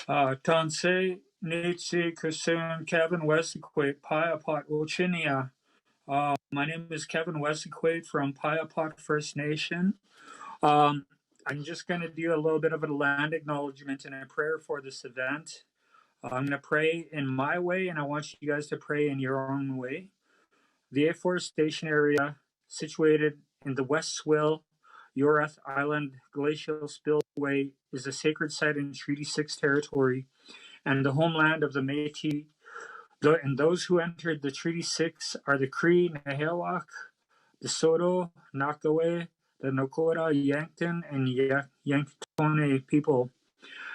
Tanse Nitsi Kusun Kevin Westquate Piapot Uchinia. My name is Kevin Westquate from Piapot First Nation. Um, I'm just going to do a little bit of a land acknowledgement and a prayer for this event. I'm going to pray in my way, and I want you guys to pray in your own way. The Aforestation area, situated in the West Swill, Yorath Island Glacial Spillway, is a sacred site in Treaty 6 territory and the homeland of the Métis. And those who entered the Treaty 6 are the Cree, Nehewak, the Soto, Nakawe, the Nakota, Yankton, and Yankton people.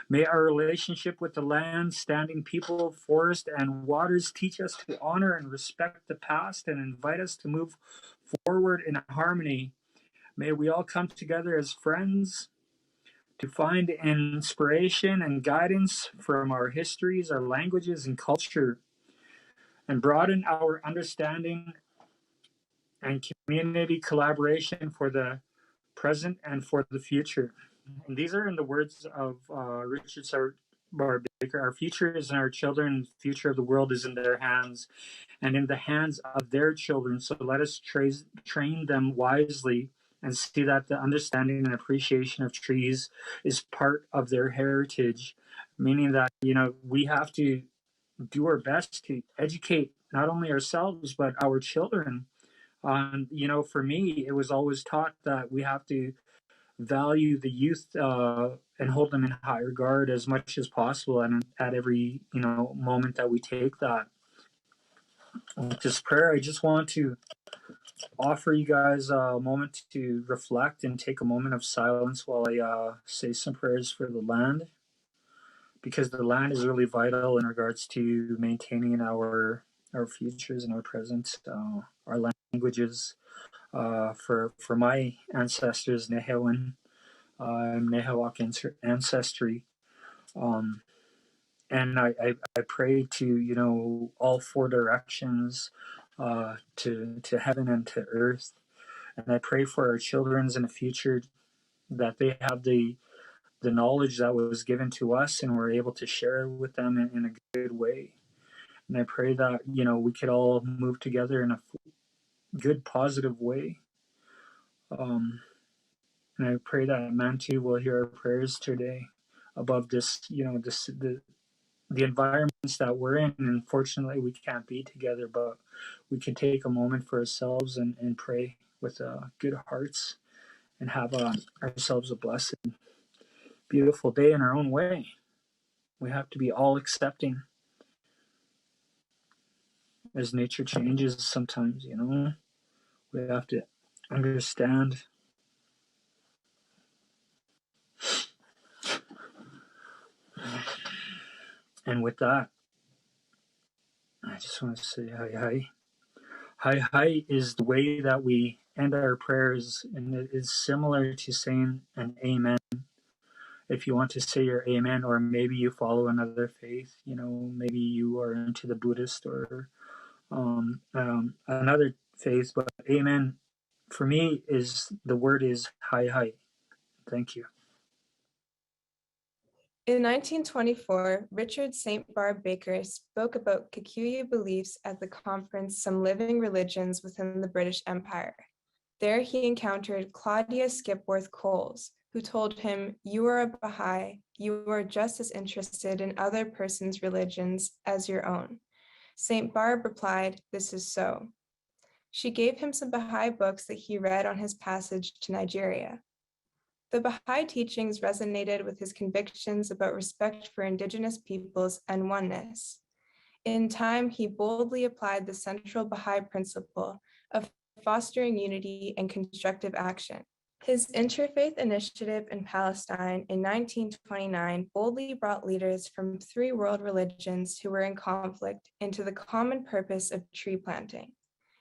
May our relationship with the land, standing people, forest, and waters teach us to honor and respect the past and invite us to move forward in harmony. May we all come together as friends to find inspiration and guidance from our histories, our languages, and culture, and broaden our understanding and community collaboration for the present and for the future. And these are in the words of Richard Barback. Our future is in our children. The future of the world is in their hands and in the hands of their children. So let us train them wisely and see that the understanding and appreciation of trees is part of their heritage, meaning that, we have to do our best to educate not only ourselves, but our children. For me, it was always taught that we have to value the youth and hold them in high regard as much as possible, and at every moment that we take that. With this prayer, I just want to offer you guys a moment to reflect and take a moment of silence while I say some prayers for the land, because the land is really vital in regards to maintaining our futures and our present, our languages. For my ancestors, Nehewan, Nehewak ancestry. And I pray to, all four directions, to heaven and to earth. And I pray for our children's in the future that they have the knowledge that was given to us and we're able to share with them in a good way. And I pray that, we could all move together in a good, positive way. And I pray that Mantu will hear our prayers today above this, the environments that we're in. And unfortunately, we can't be together, but we can take a moment for ourselves and pray with good hearts and have ourselves a blessed, beautiful day in our own way. We have to be all accepting as nature changes sometimes, we have to understand. And with that, I just want to say hi, hi. Hi, hi is the way that we end our prayers, and it is similar to saying an amen. If you want to say your amen, or maybe you follow another faith, maybe you are into the Buddhist or another faith, but amen for me the word is hi, hi. Thank you. In 1924, Richard St. Barb Baker spoke about Kikuyu beliefs at the conference Some Living Religions Within the British Empire. There he encountered Claudia Skipworth Coles, who told him, "You are a Baha'i, you are just as interested in other persons' religions as your own." St. Barb replied, "This is so." She gave him some Baha'i books that he read on his passage to Nigeria. The Baha'i teachings resonated with his convictions about respect for indigenous peoples and oneness. In time, he boldly applied the central Baha'i principle of fostering unity and constructive action. His interfaith initiative in Palestine in 1929 boldly brought leaders from 3 world religions who were in conflict into the common purpose of tree planting.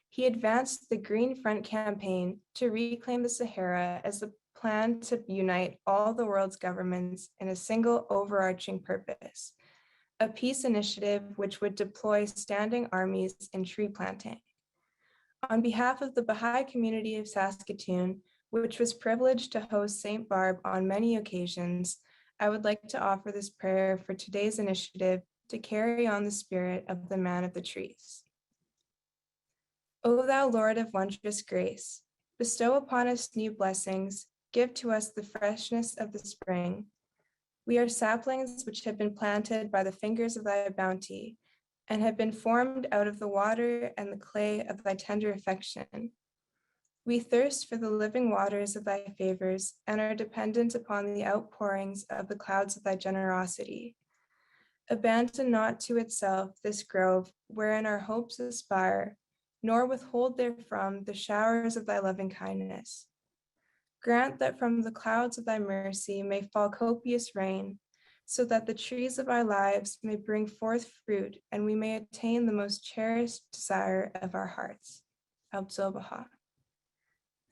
He advanced the Green Front campaign to reclaim the Sahara as the plan to unite all the world's governments in a single overarching purpose, a peace initiative which would deploy standing armies in tree planting. On behalf of the Baha'i community of Saskatoon, which was privileged to host St. Barb on many occasions, I would like to offer this prayer for today's initiative to carry on the spirit of the man of the trees. O thou Lord of wondrous grace, bestow upon us new blessings, give to us the freshness of the spring. We are saplings which have been planted by the fingers of thy bounty, and have been formed out of the water and the clay of thy tender affection. We thirst for the living waters of thy favors, and are dependent upon the outpourings of the clouds of thy generosity. Abandon not to itself this grove wherein our hopes aspire, nor withhold therefrom the showers of thy loving kindness. Grant that from the clouds of thy mercy may fall copious rain, so that the trees of our lives may bring forth fruit, and we may attain the most cherished desire of our hearts. Abzobahah.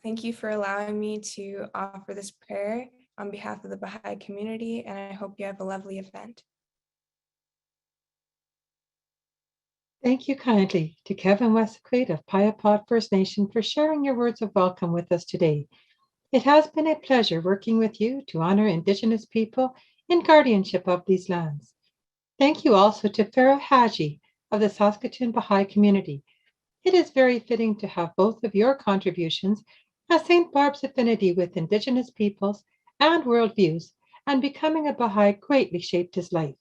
Thank you for allowing me to offer this prayer on behalf of the Baha'i community, and I hope you have a lovely event. Thank you kindly to Kevin Westquaid of Piapot First Nation for sharing your words of welcome with us today. It has been a pleasure working with you to honor Indigenous people in guardianship of these lands. Thank you also to Pharaoh Haji of the Saskatoon Baha'i community. It is very fitting to have both of your contributions, as St. Barb's affinity with Indigenous peoples and worldviews and becoming a Baha'i greatly shaped his life.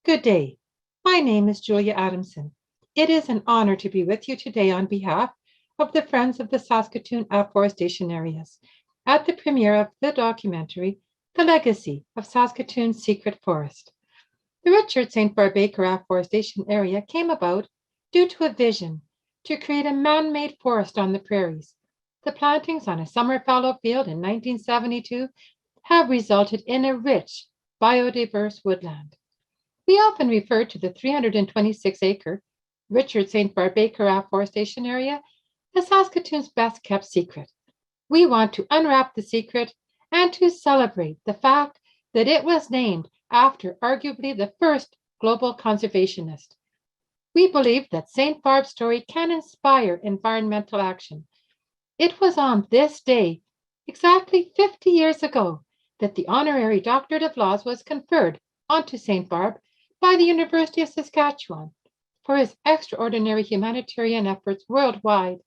Good day. My name is Julia Adamson. It is an honor to be with you today on behalf of the Friends of the Saskatoon Aforestation areas at the premiere of the documentary, The Legacy of Saskatoon's Secret Forest. The Richard St. Barback Aforestation area came about due to a vision to create a man-made forest on the prairies. The plantings on a summer fallow field in 1972 have resulted in a rich, biodiverse woodland. We often refer to the 326-acre Richard St. Barback Aforestation area as Saskatoon's best kept secret. We want to unwrap the secret and to celebrate the fact that it was named after arguably the first global conservationist. We believe that St. Barb's story can inspire environmental action. It was on this day, exactly 50 years ago, that the honorary doctorate of laws was conferred onto St. Barb by the University of Saskatchewan for his extraordinary humanitarian efforts worldwide.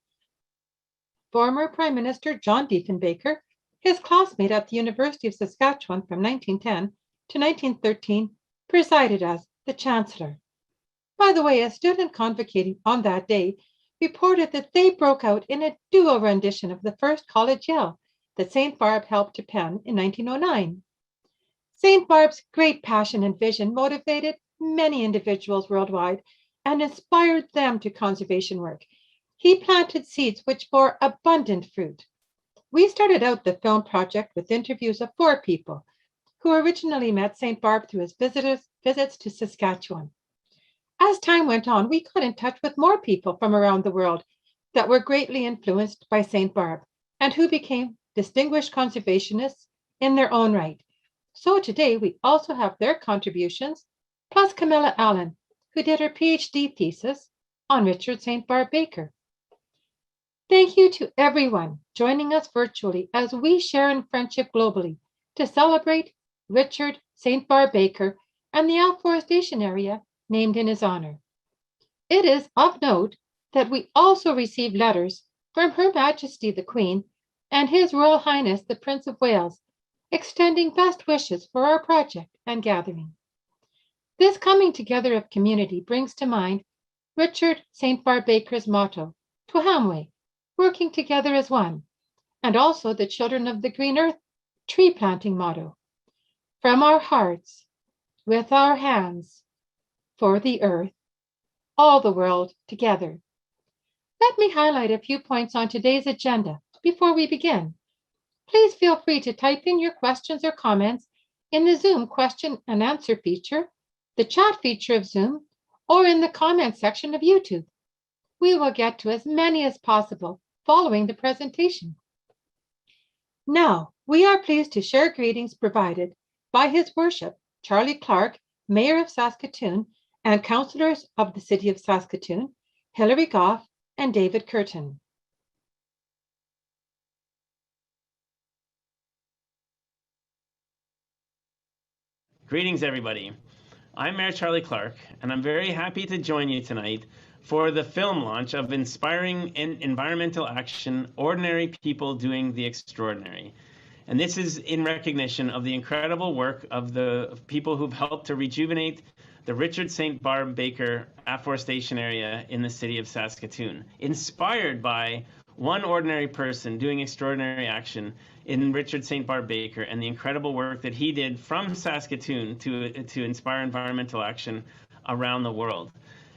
Former Prime Minister John Diefenbaker, his classmate at the University of Saskatchewan from 1910 to 1913, presided as the Chancellor. By the way, a student convocating on that day reported that they broke out in a duo rendition of the first college yell that St. Barb helped to pen in 1909. St. Barb's great passion and vision motivated many individuals worldwide and inspired them to conservation work. He planted seeds which bore abundant fruit. We started out the film project with interviews of 4 people who originally met St. Barb through his visits to Saskatchewan. As time went on, we got in touch with more people from around the world that were greatly influenced by St. Barb and who became distinguished conservationists in their own right. So today we also have their contributions, plus Camilla Allen, who did her PhD thesis on Richard St. Barback. Thank you to everyone joining us virtually as we share in friendship globally to celebrate Richard St. Barback and the Aforestation area named in his honor. It is of note that we also received letters from Her Majesty the Queen and His Royal Highness the Prince of Wales, extending best wishes for our project and gathering. This coming together of community brings to mind Richard St. Barback's motto, Tuhamwe, working together as one, and also the Children of the Green Earth tree planting motto, from our hearts, with our hands, for the earth, all the world together. Let me highlight a few points on today's agenda before we begin. Please feel free to type in your questions or comments in the Zoom question and answer feature, the chat feature of Zoom, or in the comment section of YouTube. We will get to as many as possible following the presentation. Now, we are pleased to share greetings provided by His Worship, Charlie Clark, Mayor of Saskatoon, and councillors of the City of Saskatoon, Hilary Goff and David Curtin. Greetings, everybody. I'm Mayor Charlie Clark, and I'm very happy to join you tonight for the film launch of Inspiring Environmental Action, Ordinary People Doing the Extraordinary. And this is in recognition of the incredible work of the people who've helped to rejuvenate the Richard St. Barb Baker Aforestation area in the city of Saskatoon, inspired by one ordinary person doing extraordinary action in Richard St. Barb Baker and the incredible work that he did from Saskatoon to inspire environmental action around the world.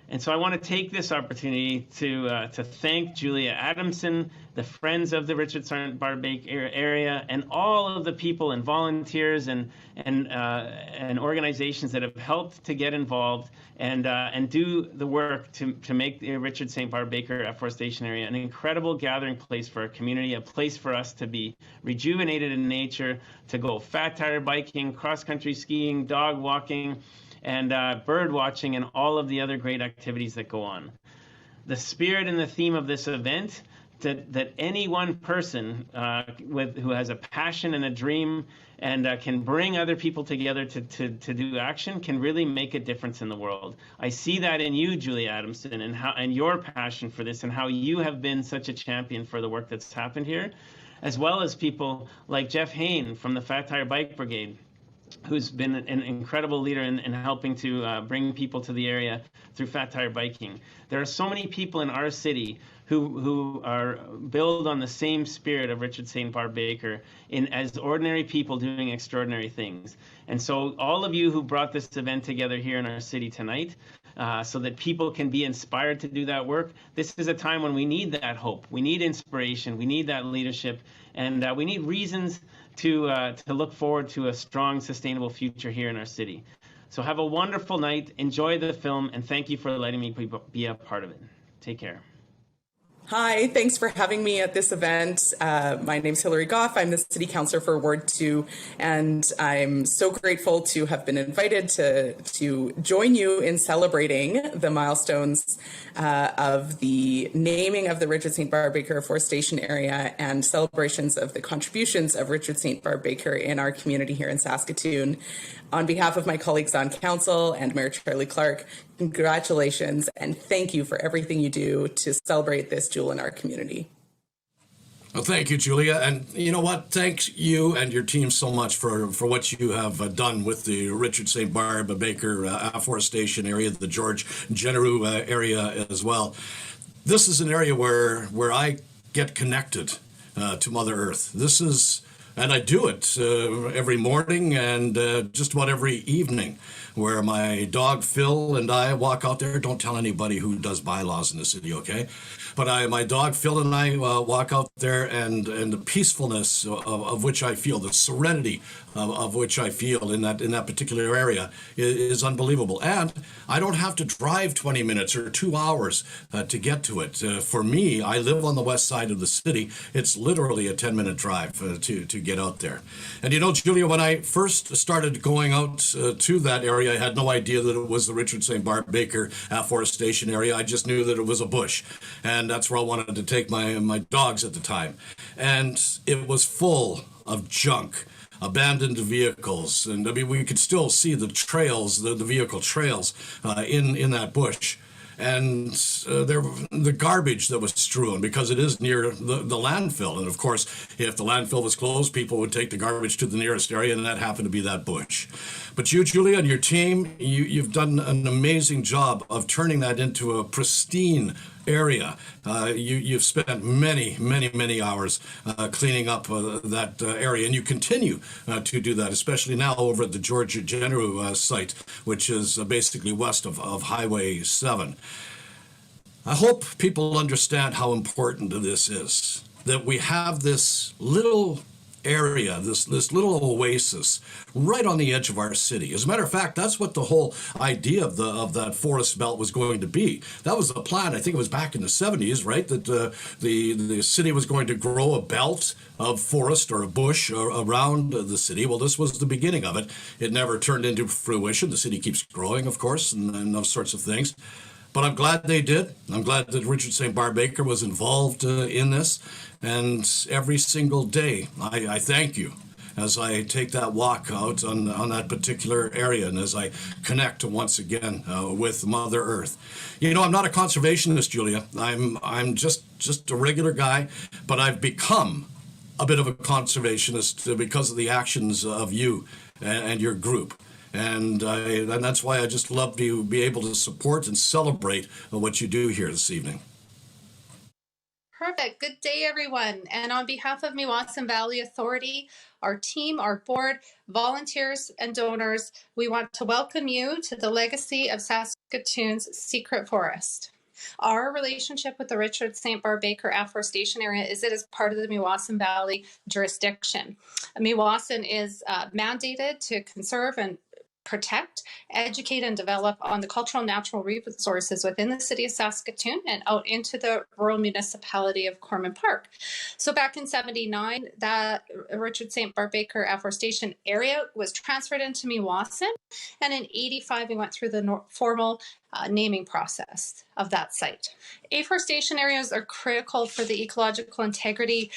And so I want to take this opportunity to thank Julia Adamson, the Friends of the Richard St. Barb Baker area, and all of the people and volunteers and organizations that have helped to get involved and do the work to make the Richard St. Barb Baker Aforestation area an incredible gathering place for our community, a place for us to be rejuvenated in nature, to go fat tire biking, cross-country skiing, dog walking, and bird watching, and all of the other great activities that go on. The spirit and the theme of this event, that any one person who has a passion and a dream and can bring other people together to do action, can really make a difference in the world. I see that in you, Julia Adamson, and your passion for this, and how you have been such a champion for the work that's happened here, as well as people like Jeff Hain from the Fat Tire Bike Brigade, who's been an incredible leader in helping to bring people to the area through fat tire biking. There are so many people in our city who are built on the same spirit of Richard St. Barb Baker as ordinary people doing extraordinary things. And so all of you who brought this event together here in our city tonight, so that people can be inspired to do that work, this is a time when we need that hope. We need inspiration. We need that leadership. And we need reasons to look forward to a strong, sustainable future here in our city. So have a wonderful night. Enjoy the film, and thank you for letting me be a part of it. Take care. Hi, thanks for having me at this event. My name's Hillary Goff. I'm the City Councillor for Ward 2, and I'm so grateful to have been invited to join you in celebrating the milestones of the naming of the Richard St. Barb Baker Forestation area and celebrations of the contributions of Richard St. Barb Baker in our community here in Saskatoon. On behalf of my colleagues on council and Mayor Charlie Clark, congratulations and thank you for everything you do to celebrate this jewel in our community. Well, thank you, Julia. And you know what? Thanks you and your team so much for what you have done with the Richard St. Barb Baker Aforestation area, the George Genereux area as well. This is an area where I get connected to Mother Earth. This is, and I do it every morning and just about every evening, where my dog Phil and I walk out there. Don't tell anybody who does bylaws in the city, okay? But my dog Phil and I walk out there, and the peacefulness of which I feel, the serenity of which I feel in that particular area is unbelievable. And I don't have to drive 20 minutes or 2 hours to get to it. For me, I live on the west side of the city. It's literally a 10-minute drive to get out there. And you know, Julia, when I first started going out to that area, I had no idea that it was the Richard St. Barb Baker Aforestation area. I just knew that it was a bush, and that's where I wanted to take my dogs at the time. And it was full of junk, abandoned vehicles, and I mean, we could still see the trails, the vehicle trails in that bush. And the garbage that was strewn, because it is near the landfill. And of course, if the landfill was closed, people would take the garbage to the nearest area, and that happened to be that bush. But you, Julia, and your team, you've done an amazing job of turning that into a pristine area. You've spent many hours cleaning up that area, and you continue to do that, especially now over at the George Genereux site, which is basically west of Highway 7. I hope people understand how important this is, that we have this little area, this little oasis right on the edge of our city. As a matter of fact, that's what the whole idea of that forest belt was going to be. That was the plan. I think it was back in the 70s, right? That the city was going to grow a belt of forest or a bush around the city. Well, this was the beginning of it. It never turned into fruition. The city keeps growing, of course, and those sorts of things. But I'm glad they did. I'm glad that Richard St. Barb Baker was involved in this. And every single day, I thank you as I take that walk out on that particular area and as I connect once again with Mother Earth. You know, I'm not a conservationist, Julia. I'm just a regular guy, but I've become a bit of a conservationist because of the actions of you and your group. And that's why I just love to be able to support and celebrate what you do here this evening. Perfect. Good day, everyone. And on behalf of Meewasin Valley Authority, our team, our board, volunteers, and donors, we want to welcome you to the legacy of Saskatoon's secret forest. Our relationship with the Richard St. Barbe Baker Aforestation area is it is part of the Meewasin Valley jurisdiction. Meewasin is mandated to conserve and protect, educate, and develop on the cultural and natural resources within the city of Saskatoon and out into the rural municipality of Corman Park. So back in '79, that Richard St. Barbe Baker Aforestation area was transferred into Meewasin, and in '85 we went through the formal naming process of that site. Afforestation areas are critical for the ecological integrity,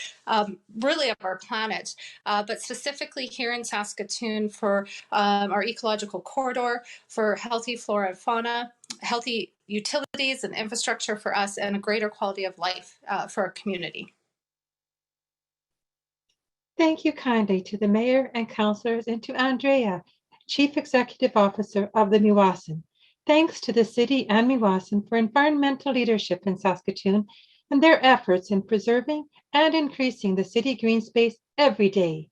really of our planet, but specifically here in Saskatoon for our ecological corridor, for healthy flora and fauna, healthy utilities and infrastructure for us, and a greater quality of life for our community. Thank you kindly to the Mayor and Councillors and to Andrea, Chief Executive Officer of the Meewasin. Thanks to the City and Meewasin for environmental leadership in Saskatoon and their efforts in preserving and increasing the city green space every day.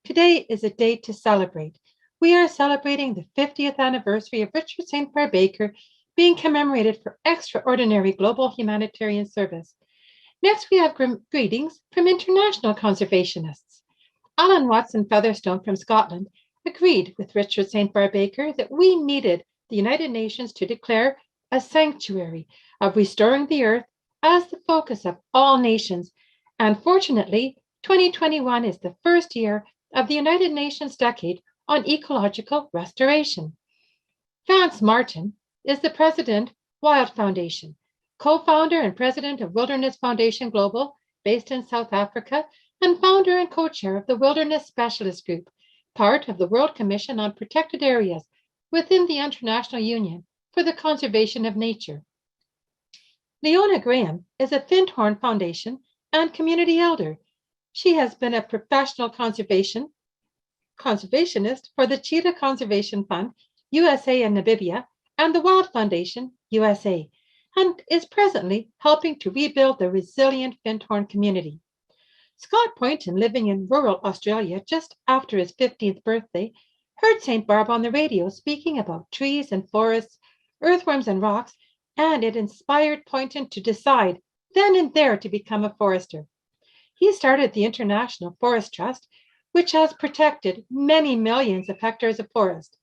Today is a day to celebrate. We are celebrating the 50th anniversary of Richard St. Barbe Baker being commemorated for extraordinary global humanitarian service. Next, we have greetings from international conservationists. Alan Watson Featherstone from Scotland agreed with Richard St. Barbe Baker that we needed the United Nations to declare a sanctuary of restoring the earth as the focus of all nations. And fortunately, 2021 is the first year of the United Nations Decade on Ecological Restoration. Vance Martin is the president, Wild Foundation, co-founder and president of Wilderness Foundation Global, based in South Africa, and founder and co-chair of the Wilderness Specialist Group, part of the World Commission on Protected Areas within the International Union for the Conservation of Nature. Leona Graham is a Findhorn Foundation and community elder. She has been a professional conservationist for the Cheetah Conservation Fund, USA and Namibia, and the Wild Foundation, USA, and is presently helping to rebuild the resilient Findhorn community. Scott Poynton, living in rural Australia just after his 15th birthday, heard St. Barb on the radio speaking about trees and forests, earthworms and rocks, and it inspired Poynton to decide then and there to become a forester. He started the International Forest Trust, which has protected many millions of hectares of forest.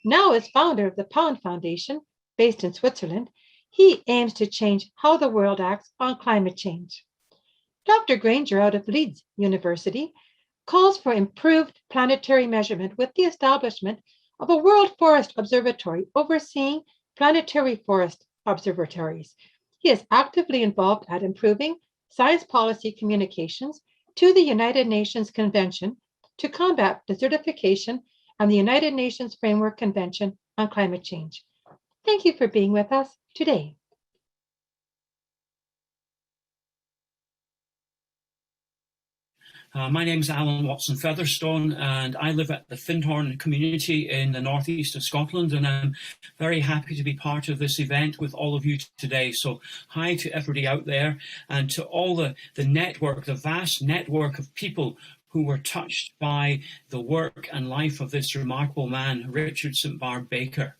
Now as founder of the Pound Foundation, based in Switzerland, he aims to change how the world acts on climate change. Dr. Granger out of Leeds University calls for improved planetary measurement with the establishment of a World Forest Observatory overseeing planetary forest observatories. He is actively involved at improving science policy communications to the United Nations Convention to combat desertification and the United Nations Framework Convention on Climate Change. Thank you for being with us today. My name is Alan Watson Featherstone, and I live at the Findhorn community in the northeast of Scotland, and I'm very happy to be part of this event with all of you today. So hi to everybody out there, and to all the network, the vast network of people who were touched by the work and life of this remarkable man, Richard St. Barbe Baker.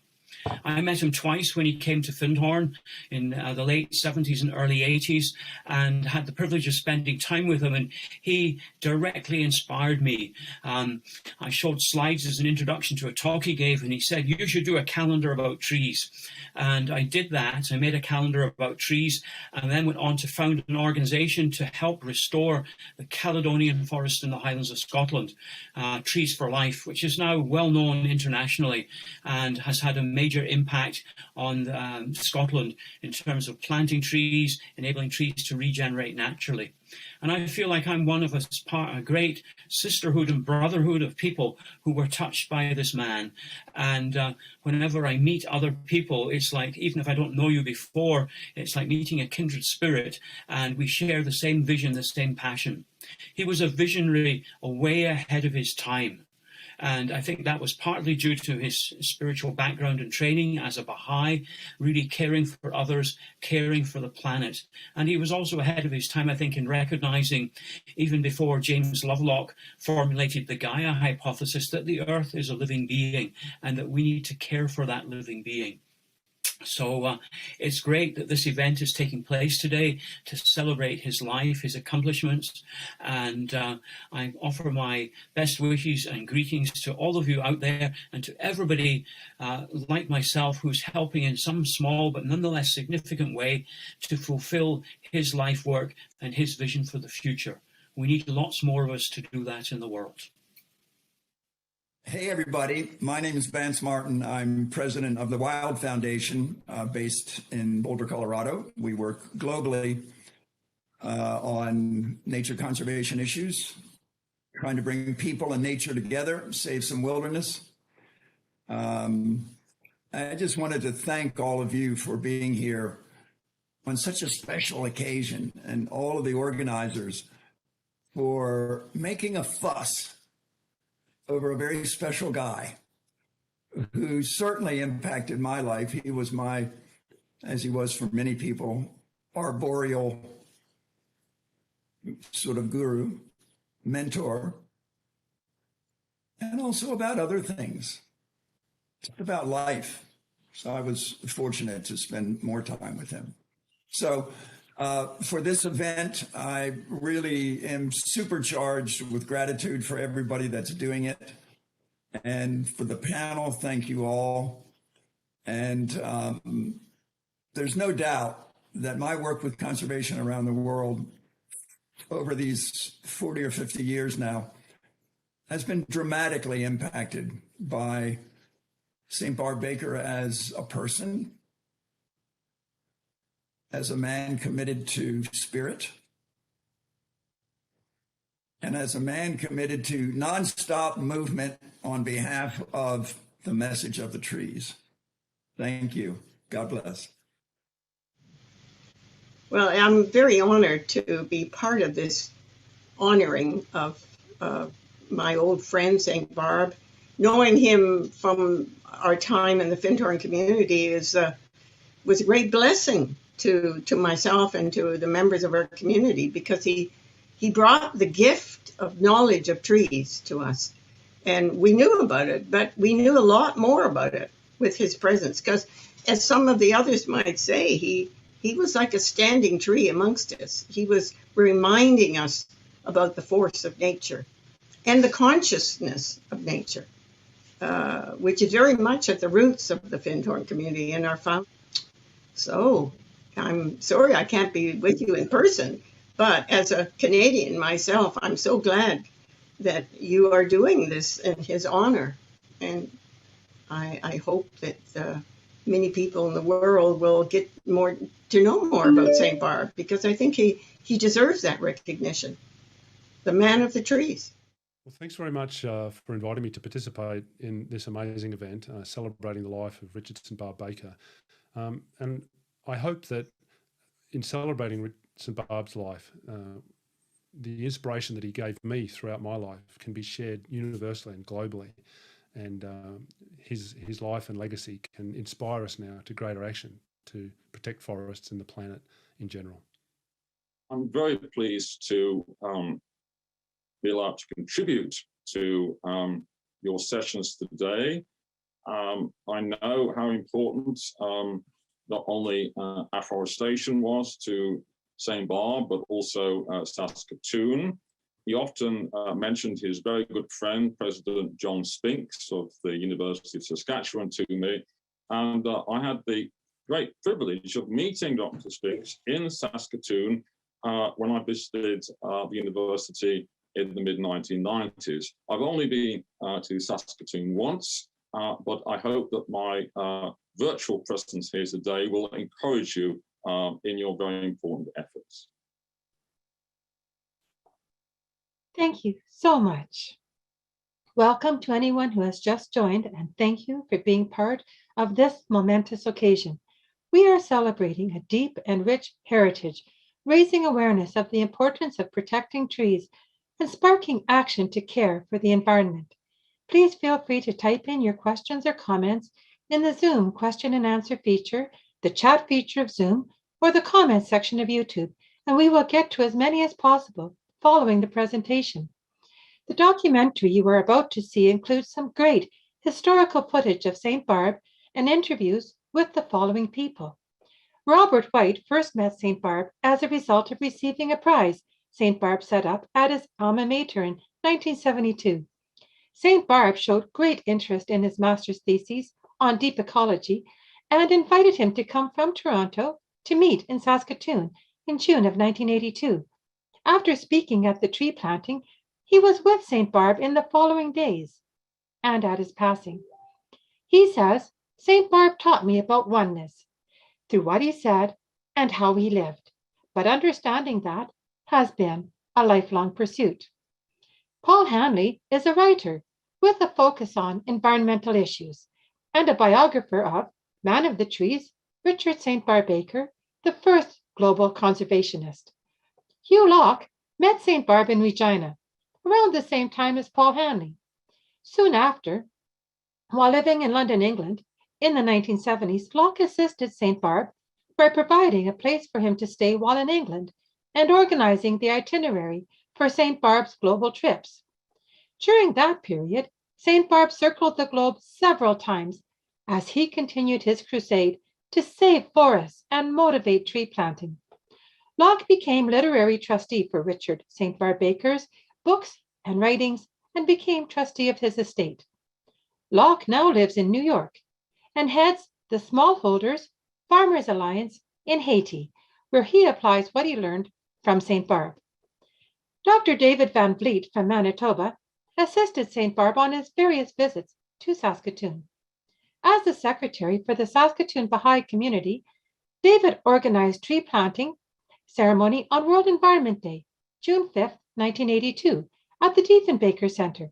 I met him twice when he came to Findhorn in the late 70s and early 80s, and had the privilege of spending time with him, and he directly inspired me. I showed slides as an introduction to a talk he gave, and he said, you should do a calendar about trees. And I did that. I made a calendar about trees, and then went on to found an organization to help restore the Caledonian forest in the Highlands of Scotland, Trees for Life, which is now well known internationally and has had a major major impact on Scotland in terms of planting trees, enabling trees to regenerate naturally. And I feel like I'm one of a great sisterhood and brotherhood of people who were touched by this man. And whenever I meet other people, it's like, even if I don't know you before, it's like meeting a kindred spirit, and we share the same vision, the same passion. He was a visionary, way ahead of his time. And I think that was partly due to his spiritual background and training as a Baha'i, really caring for others, caring for the planet. And he was also ahead of his time, I think, in recognizing, even before James Lovelock formulated the Gaia hypothesis, that the Earth is a living being and that we need to care for that living being. So it's great that this event is taking place today to celebrate his life, his accomplishments, and I offer my best wishes and greetings to all of you out there and to everybody like myself who's helping in some small but nonetheless significant way to fulfill his life work and his vision for the future. We need lots more of us to do that in the world. Hey, everybody. My name is Vance Martin. I'm president of the Wild Foundation based in Boulder, Colorado. We work globally on nature conservation issues, trying to bring people and nature together, save some wilderness. I just wanted to thank all of you for being here on such a special occasion, and all of the organizers for making a fuss over a very special guy who certainly impacted my life. He was my, as he was for many people, arboreal sort of guru, mentor, and also about other things, just about life. So I was fortunate to spend more time with him. So for this event, I really am supercharged with gratitude for everybody that's doing it. And for the panel, thank you all. And there's no doubt that my work with conservation around the world over these 40 or 50 years now has been dramatically impacted by St. Barb Baker as a person, as a man committed to spirit, and as a man committed to nonstop movement on behalf of the message of the trees. Thank you. God bless. Well, I'm very honored to be part of this honoring of my old friend, St. Barb. Knowing him from our time in the Findhorn community was a great blessing to myself and to the members of our community, because he brought the gift of knowledge of trees to us. And we knew about it, but we knew a lot more about it with his presence, because as some of the others might say, he was like a standing tree amongst us. He was reminding us about the force of nature and the consciousness of nature, which is very much at the roots of the Findhorn community and our founding. So I'm sorry I can't be with you in person, but as a Canadian myself, I'm so glad that you are doing this in his honor. And I hope that many people in the world will get to know more about St. Barb, because I think he deserves that recognition. The man of the trees. Well, thanks very much for inviting me to participate in this amazing event, celebrating the life of Richard St. Barb Baker. And I hope that in celebrating St. Barb's life, the inspiration that he gave me throughout my life can be shared universally and globally. And his life and legacy can inspire us now to greater action to protect forests and the planet in general. I'm very pleased to be allowed to contribute to your sessions today. I know how important not only Aforestation was to St. Barb, but also Saskatoon. He often mentioned his very good friend, President John Spinks of the University of Saskatchewan, to me. And I had the great privilege of meeting Dr. Spinks in Saskatoon when I visited the university in the mid-1990s. I've only been to Saskatoon once, but I hope that my virtual presence here today will encourage you in your very important efforts. Thank you so much. Welcome to anyone who has just joined, and thank you for being part of this momentous occasion. We are celebrating a deep and rich heritage, raising awareness of the importance of protecting trees and sparking action to care for the environment. Please feel free to type in your questions or comments in the Zoom question and answer feature, the chat feature of Zoom, or the comment section of YouTube, and we will get to as many as possible following the presentation. The documentary you are about to see includes some great historical footage of St. Barb and interviews with the following people. Robert White first met St. Barb as a result of receiving a prize St. Barb set up at his alma mater in 1972. St. Barb showed great interest in his master's thesis on deep ecology and invited him to come from Toronto to meet in Saskatoon in June of 1982. After speaking at the tree planting, he was with St. Barb in the following days and at his passing. He says, St. Barb taught me about oneness through what he said and how he lived, but understanding that has been a lifelong pursuit. Paul Hanley is a writer with a focus on environmental issues and a biographer of Man of the Trees, Richard St. Barb Baker, the first global conservationist. Hugh Locke met St. Barb in Regina around the same time as Paul Hanley. Soon after, while living in London, England, in the 1970s, Locke assisted St. Barb by providing a place for him to stay while in England and organizing the itinerary for St. Barb's global trips. During that period, St. Barb circled the globe several times as he continued his crusade to save forests and motivate tree planting. Locke became literary trustee for Richard St. Barb Baker's books and writings and became trustee of his estate. Locke now lives in New York and heads the Smallholders Farmers Alliance in Haiti, where he applies what he learned from St. Barb. Dr. David Van Vliet from Manitoba assisted St. Barb on his various visits to Saskatoon. As the secretary for the Saskatoon Baha'i community, David organized tree planting ceremony on World Environment Day, June 5th, 1982, at the Diefenbaker Center.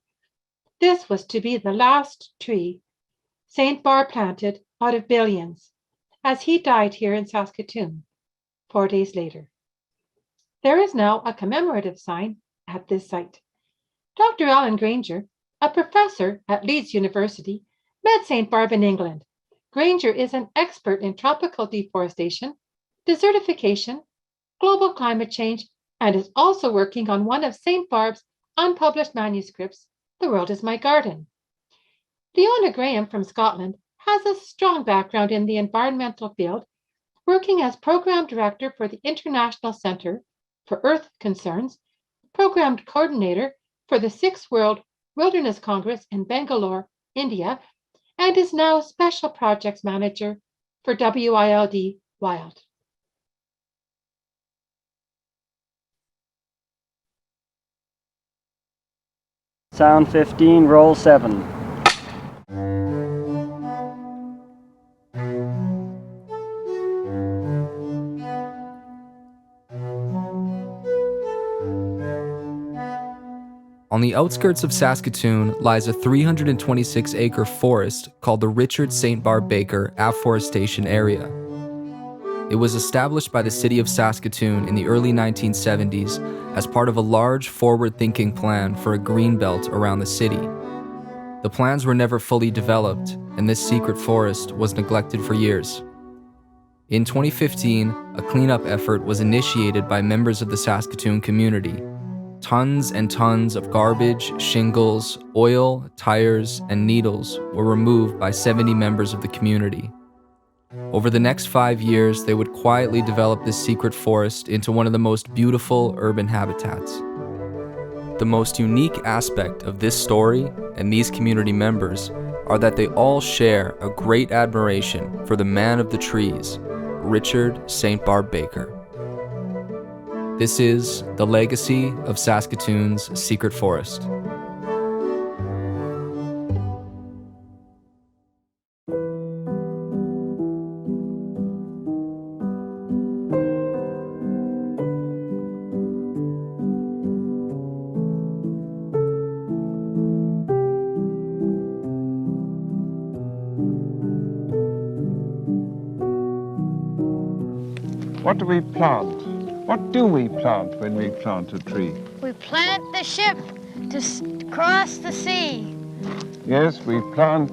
This was to be the last tree St. Barb planted out of billions, as he died here in Saskatoon 4 days later. There is now a commemorative sign at this site. Dr. Alan Granger, a professor at Leeds University, met St. Barb in England. Granger is an expert in tropical deforestation, desertification, global climate change, and is also working on one of St. Barb's unpublished manuscripts, The World is My Garden. Leona Graham from Scotland has a strong background in the environmental field, working as Program Director for the International Centre for Earth Concerns, Program Coordinator for the 6th World Wilderness Congress in Bangalore, India, and is now Special Projects Manager for WILD Wild. Sound 15, roll 7. On the outskirts of Saskatoon lies a 326-acre forest called the Richard St. Barb Baker Aforestation Area. It was established by the city of Saskatoon in the early 1970s as part of a large forward-thinking plan for a green belt around the city. The plans were never fully developed, and this secret forest was neglected for years. In 2015, a cleanup effort was initiated by members of the Saskatoon community. Tons and tons of garbage, shingles, oil, tires, and needles were removed by 70 members of the community. Over the next 5 years, they would quietly develop this secret forest into one of the most beautiful urban habitats. The most unique aspect of this story and these community members are that they all share a great admiration for the man of the trees, Richard St. Barb Baker. This is the legacy of Saskatoon's secret forest. What do we plant? What do we plant when we plant a tree? We plant the ship to cross the sea. Yes, we plant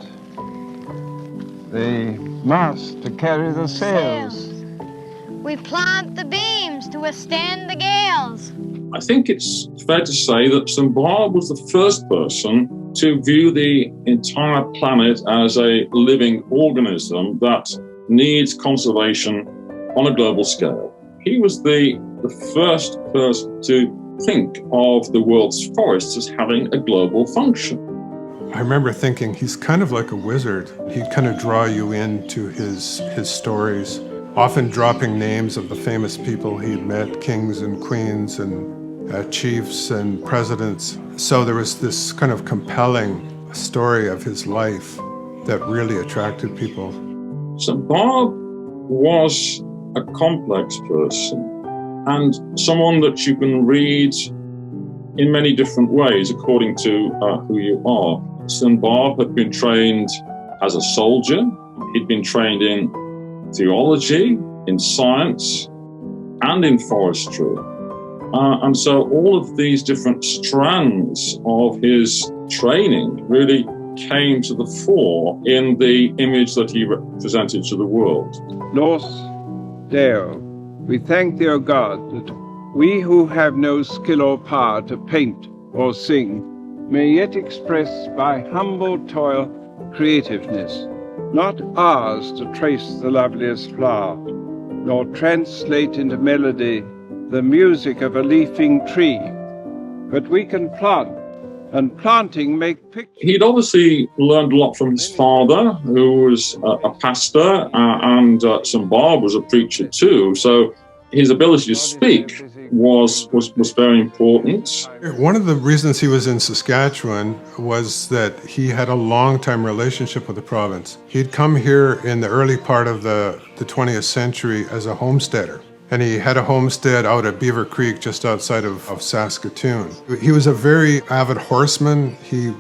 the mast to carry the sails. We plant the beams to withstand the gales. I think it's fair to say that St. Barb was the first person to view the entire planet as a living organism that needs conservation on a global scale. He was the first person to think of the world's forests as having a global function. I remember thinking he's kind of like a wizard. He'd kind of draw you into his stories, often dropping names of the famous people he'd met, kings and queens and chiefs and presidents. So there was this kind of compelling story of his life that really attracted people. St. Barb was a complex person and someone that you can read in many different ways according to who you are. St. Barb had been trained as a soldier. He'd been trained in theology, in science, and in forestry. And so all of these different strands of his training really came to the fore in the image that he represented to the world. Nos Deo, we thank thee, O God, that we who have no skill or power to paint or sing may yet express by humble toil creativeness, not ours to trace the loveliest flower, nor translate into melody the music of a leafing tree, but we can plant, and planting make pictures. He'd obviously learned a lot from his father, who was a pastor, and St. Barb was a preacher too, so his ability to speak was very important. One of the reasons he was in Saskatchewan was that he had a long-time relationship with the province. He'd come here in the early part of the 20th century as a homesteader, and he had a homestead out at Beaver Creek just outside of Saskatoon. He was a very avid horseman. He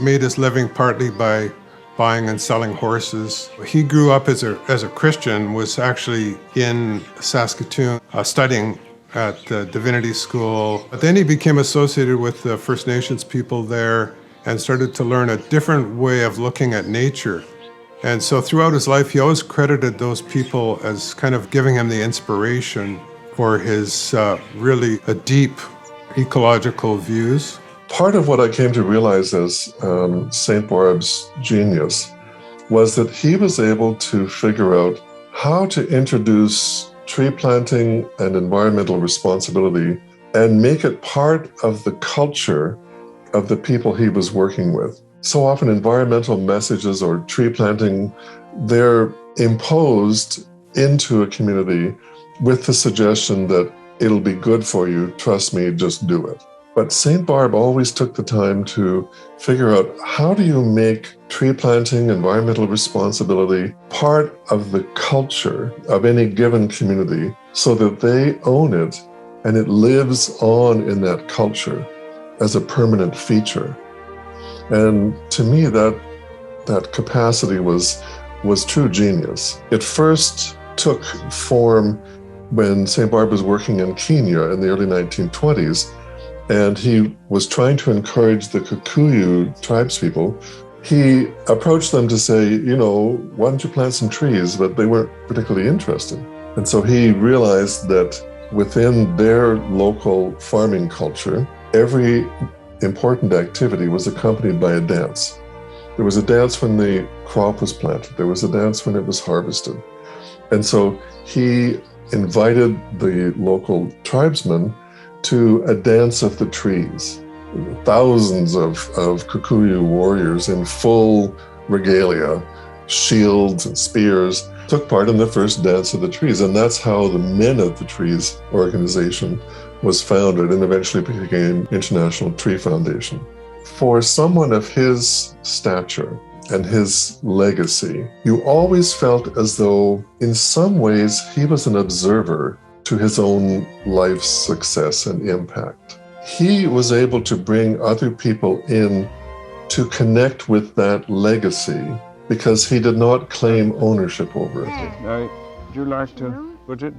made his living partly by buying and selling horses. He grew up as a Christian, was actually in Saskatoon studying at the Divinity School. But then he became associated with the First Nations people there and started to learn a different way of looking at nature. And so throughout his life, he always credited those people as kind of giving him the inspiration for his really deep ecological views. Part of what I came to realize as St. Barb's genius was that he was able to figure out how to introduce tree planting and environmental responsibility and make it part of the culture of the people he was working with. So often environmental messages or tree planting, they're imposed into a community with the suggestion that it'll be good for you, trust me, just do it. But St. Barb always took the time to figure out how do you make tree planting, environmental responsibility part of the culture of any given community so that they own it and it lives on in that culture as a permanent feature. And to me, that capacity was true genius. It first took form when St. Barb was working in Kenya in the early 1920s, and he was trying to encourage the Kikuyu tribespeople. He approached them to say, why don't you plant some trees? But they weren't particularly interested. And so he realized that within their local farming culture, every important activity was accompanied by a dance. There was a dance when the crop was planted. There was a dance when it was harvested. And so he invited the local tribesmen to a dance of the trees. Thousands of Kikuyu warriors in full regalia, shields and spears, took part in the first dance of the trees. And that's how the Men of the Trees organization was founded and eventually became International Tree Foundation. For someone of his stature and his legacy, you always felt as though in some ways he was an observer to his own life's success and impact. He was able to bring other people in to connect with that legacy because he did not claim ownership over it. Now, would you like to put it?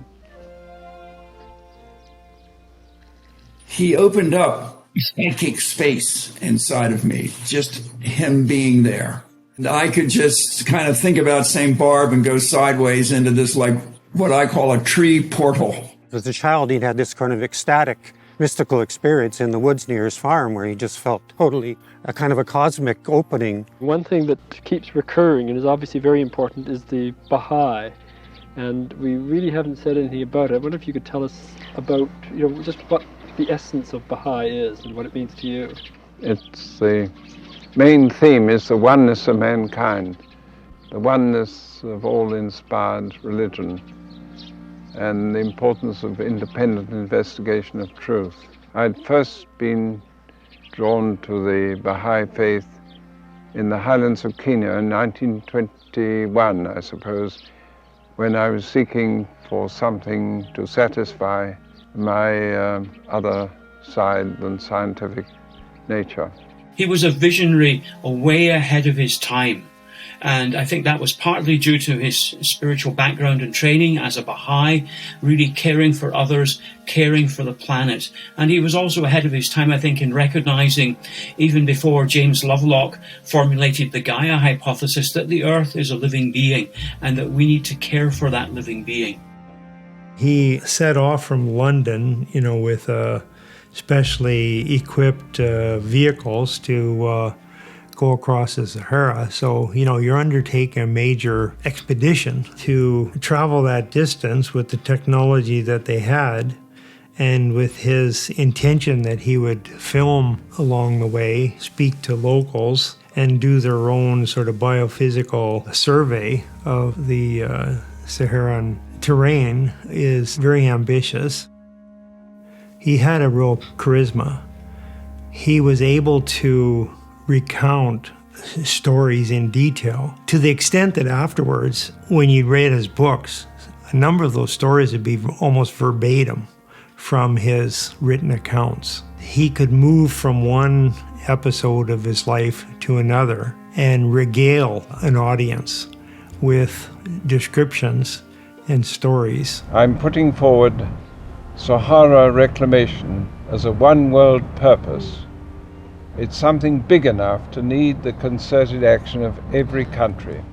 he opened up psychic space inside of me, just him being there. And I could just kind of think about St. Barb and go sideways into this, like, what I call a tree portal. As a child, he'd had this kind of ecstatic, mystical experience in the woods near his farm where he just felt totally a kind of a cosmic opening. One thing that keeps recurring and is obviously very important is the Baha'i. And we really haven't said anything about it. I wonder if you could tell us about, just what the essence of Baha'i is and what it means to you. It's the main theme is the oneness of mankind, the oneness of all inspired religion, and the importance of independent investigation of truth. I'd first been drawn to the Baha'i faith in the Highlands of Kenya in 1921, I suppose, when I was seeking for something to satisfy my other side than scientific nature. He was a visionary, way ahead of his time. And I think that was partly due to his spiritual background and training as a Baha'i, really caring for others, caring for the planet. And he was also ahead of his time, I think, in recognizing, even before James Lovelock formulated the Gaia hypothesis, that the Earth is a living being and that we need to care for that living being. He set off from London, with specially equipped vehicles to go across the Sahara. So, you're undertaking a major expedition to travel that distance with the technology that they had and with his intention that he would film along the way, speak to locals, and do their own sort of biophysical survey of the Saharan terrain is very ambitious. He had a real charisma. He was able to recount stories in detail to the extent that afterwards, when you read his books, a number of those stories would be almost verbatim from his written accounts. He could move from one episode of his life to another and regale an audience with descriptions and stories. I'm putting forward Sahara reclamation as a one-world purpose. It's something big enough to need the concerted action of every country.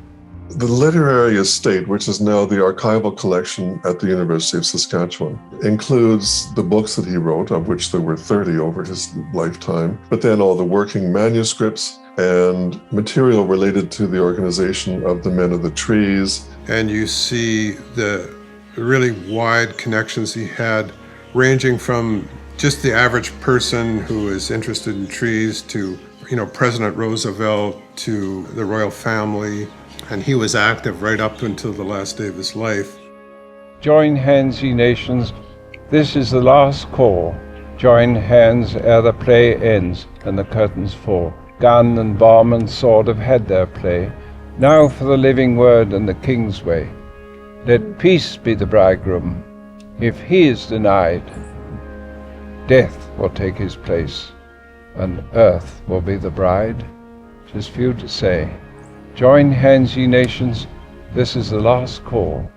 The literary estate, which is now the archival collection at the University of Saskatchewan, includes the books that he wrote, of which there were 30 over his lifetime, but then all the working manuscripts and material related to the organization of the Men of the Trees. And you see the really wide connections he had, ranging from just the average person who is interested in trees to, President Roosevelt, to the royal family. And he was active right up until the last day of his life. Join hands, ye nations. This is the last call. Join hands ere the play ends and the curtains fall. Gun and bomb and sword have had their play. Now for the living word and the king's way. Let peace be the bridegroom. If he is denied, death will take his place, and earth will be the bride. 'Tis for you to say. Join hands, ye nations, this is the last call.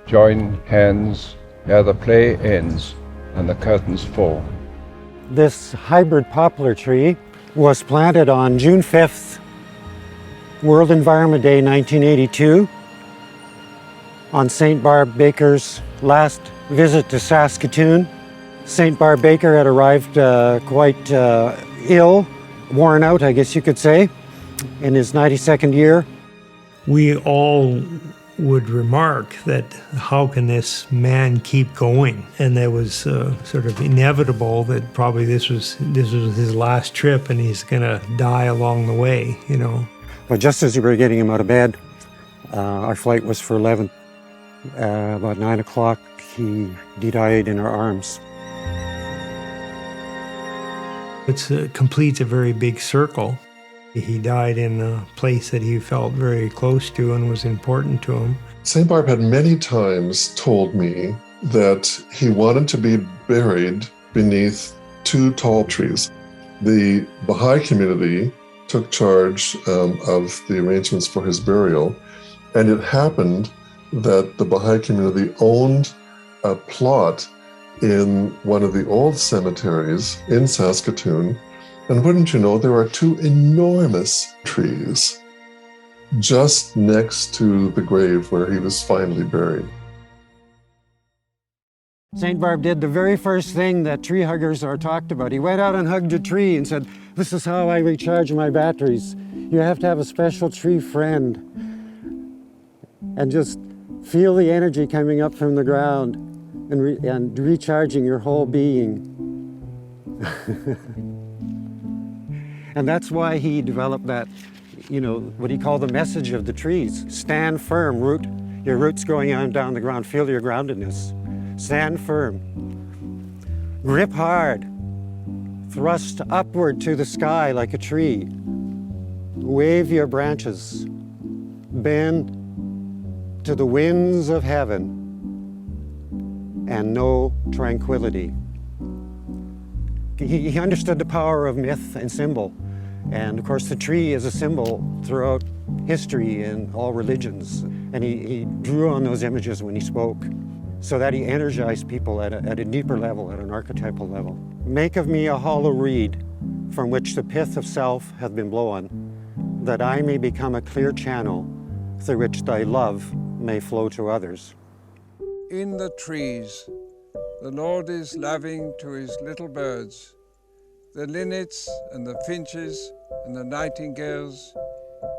Join hands ere the play ends and the curtains fall. This hybrid poplar tree was planted on June 5th, World Environment Day 1982, on St. Barb Baker's last visit to Saskatoon. St. Barb Baker had arrived quite ill, worn out, I guess you could say, in his 92nd year. We all would remark that how can this man keep going? And that was sort of inevitable that probably this was his last trip and he's gonna die along the way, But just as we were getting him out of bed, our flight was for 11. About 9 o'clock, he died in our arms. It completes a very big circle. He died in a place that he felt very close to and was important to him. St. Barb had many times told me that he wanted to be buried beneath 2 tall trees. The Baha'i community took charge of the arrangements for his burial, and it happened that the Baha'i community owned a plot in one of the old cemeteries in Saskatoon, and wouldn't you know, there are two enormous trees just next to the grave where he was finally buried. St. Barb did the very first thing that tree huggers are talked about. He went out and hugged a tree and said, "This is how I recharge my batteries. You have to have a special tree friend." And just feel the energy coming up from the ground and recharging your whole being. And that's why he developed that, what he called the message of the trees. Stand firm, your roots going on down the ground. Feel your groundedness. Stand firm. Grip hard. Thrust upward to the sky like a tree. Wave your branches. Bend to the winds of heaven. And know tranquility. He understood the power of myth and symbol. And of course, the tree is a symbol throughout history and all religions. And he drew on those images when he spoke, so that he energized people at a deeper level, at an archetypal level. Make of me a hollow reed from which the pith of self hath been blown, that I may become a clear channel through which thy love may flow to others. In the trees, the Lord is loving to his little birds, the linnets and the finches and the nightingales.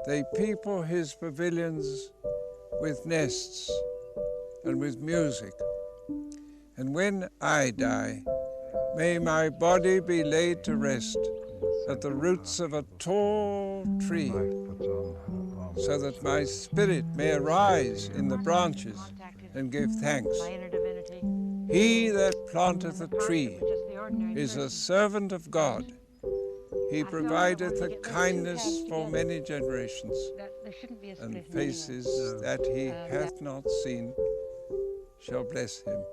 They people his pavilions with nests and with music. And when I die, may my body be laid to rest at the roots of a tall tree, so that my spirit may arise in the branches and give thanks. He that planteth a tree is a servant of God. He provideth a kindness for many generations, and faces that he hath not seen shall bless him.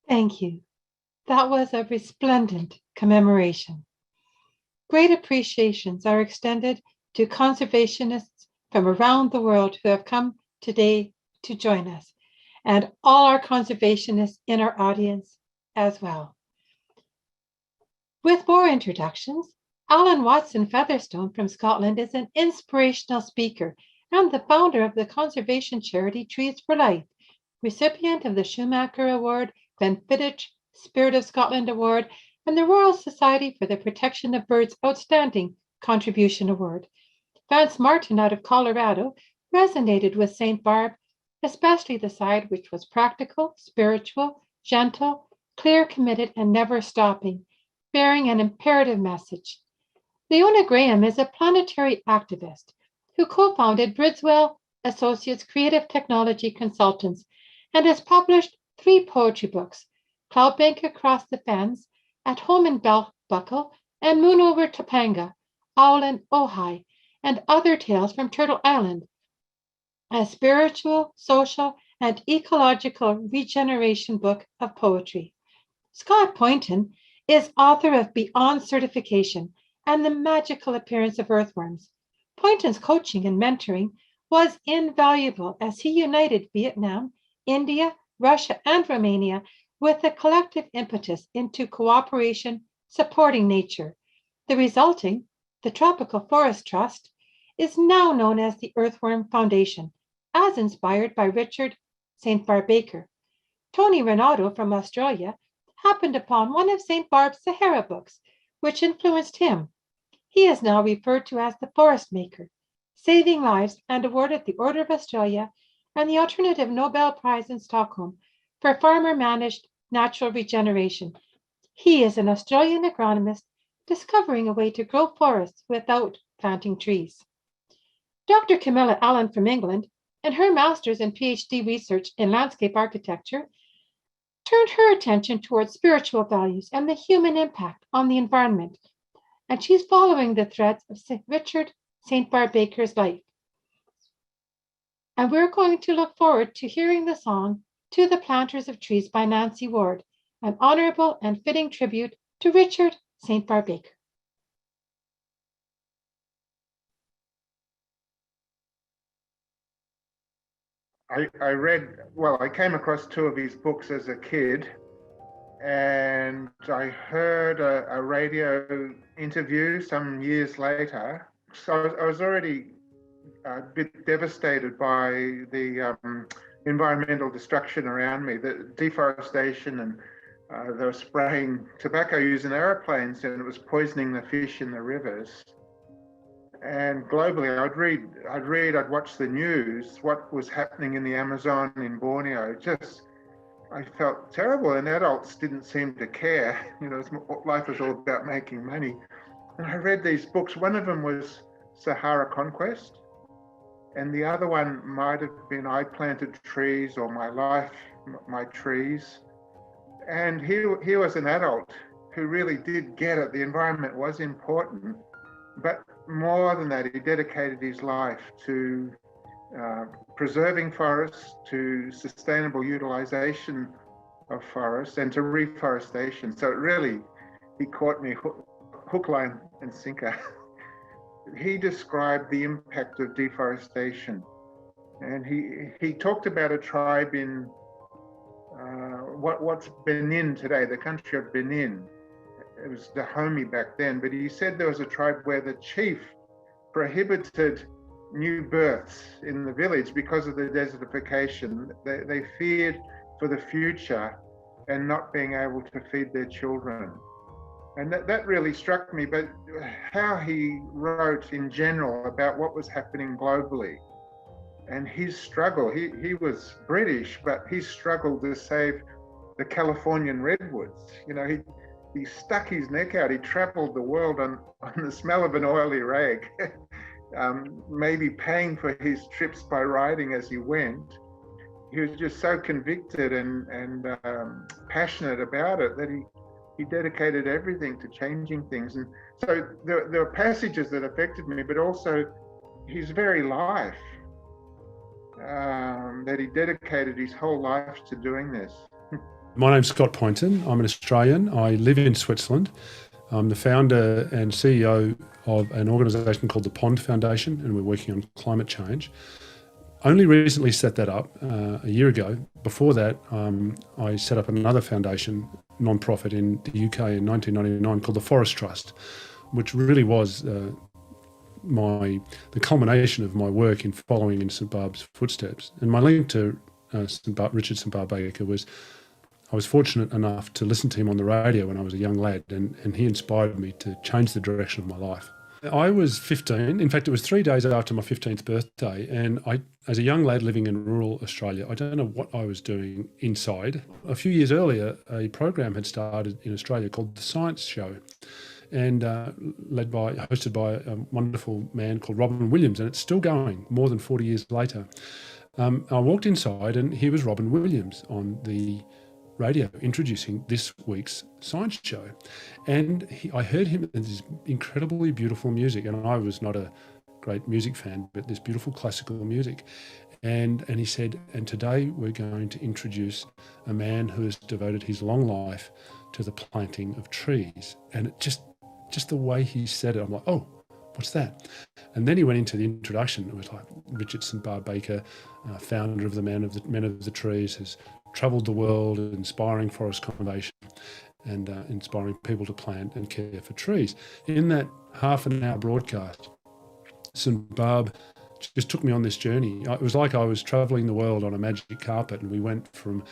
Thank you. That was a resplendent commemoration. Great appreciations are extended to conservationists from around the world who have come today to join us, and all our conservationists in our audience as well. With more introductions, Alan Watson Featherstone from Scotland is an inspirational speaker and the founder of the conservation charity Trees for Life, recipient of the Schumacher Award, Glenfiddich Spirit of Scotland Award, and the Royal Society for the Protection of Birds Outstanding Contribution Award. Vance Martin out of Colorado resonated with St. Barb, especially the side which was practical, spiritual, gentle, clear, committed, and never stopping, bearing an imperative message. Leona Graham is a planetary activist who co-founded Bridswell Associates Creative Technology Consultants and has published 3 poetry books, Cloudbank Across the Fens, At Home in Buckle, and Moon Over Topanga, Owl and Ojai, and Other Tales from Turtle Island, a spiritual, social, and ecological regeneration book of poetry. Scott Poynton is author of Beyond Certification and the Magical Appearance of Earthworms. Poynton's coaching and mentoring was invaluable as he united Vietnam, India, Russia, and Romania with a collective impetus into cooperation supporting nature. The resulting, the Tropical Forest Trust, is now known as the Earthworm Foundation, as inspired by Richard St. Barb Baker. Tony Renato from Australia happened upon one of St. Barb's Sahara books, which influenced him. He is now referred to as the Forest Maker, saving lives and awarded the Order of Australia and the Alternative Nobel Prize in Stockholm for farmer-managed natural regeneration. He is an Australian agronomist discovering a way to grow forests without planting trees. Dr. Camilla Allen from England, and her master's and PhD research in landscape architecture, turned her attention towards spiritual values and the human impact on the environment, and she's following the threads of Richard St. Barb Baker's life. And we're going to look forward to hearing the song To the Planters of Trees by Nancy Ward, an honorable and fitting tribute to Richard St. Barb Baker. I came across two of his books as a kid, and I heard a radio interview some years later. So I was already a bit devastated by the environmental destruction around me, the deforestation, and they were spraying tobacco using aeroplanes, and it was poisoning the fish in the rivers. And globally, I'd watch the news, what was happening in the Amazon, in Borneo. I felt terrible, and adults didn't seem to care. You know, life was all about making money. And I read these books. One of them was Sahara Conquest, and the other one might have been I Planted Trees, or My Life, My Trees. And he was an adult who really did get it. The environment was important, but more than that, he dedicated his life to preserving forests, to sustainable utilization of forests, and to reforestation. So he caught me hook, line, and sinker. He described the impact of deforestation, and he talked about a tribe in what's Benin today, the country of Benin. It was Dahomey back then, but he said there was a tribe where the chief prohibited new births in the village because of the desertification. They feared for the future and not being able to feed their children. And that really struck me, but how he wrote in general about what was happening globally and his struggle. He was British, but he struggled to save the Californian redwoods. You know, he stuck his neck out. He traveled the world on the smell of an oily rag, maybe paying for his trips by riding as he went. He was just so convicted and passionate about it that he dedicated everything to changing things. And so there were passages that affected me, but also his very life, that he dedicated his whole life to doing this. My name's Scott Poynton. I'm an Australian. I live in Switzerland. I'm the founder and CEO of an organisation called the Pond Foundation, and we're working on climate change. Only recently set that up a year ago. Before that, I set up another foundation, non-profit in the UK in 1999 called the Forest Trust, which really was the culmination of my work in following in St Barb's footsteps. And my link to Richard St Barb Baker was, I was fortunate enough to listen to him on the radio when I was a young lad, and he inspired me to change the direction of my life. I was 15. In fact, it was 3 days after my 15th birthday, and I, as a young lad living in rural Australia, I don't know what I was doing inside. A few years earlier, a program had started in Australia called The Science Show, and hosted by a wonderful man called Robin Williams, and it's still going more than 40 years later. I walked inside, and here was Robin Williams on the radio introducing this week's science show, and I heard him in this incredibly beautiful music, and I was not a great music fan, but this beautiful classical music, and he said, and today we're going to introduce a man who has devoted his long life to the planting of trees. And it just the way he said it, I'm like, oh, what's that? And then he went into the introduction. It was like Richard St Barb Baker, founder of the Men of the Trees, has travelled the world inspiring forest conservation and inspiring people to plant and care for trees. In that half an hour broadcast, St Barb just took me on this journey. It was like I was travelling the world on a magic carpet, and we went from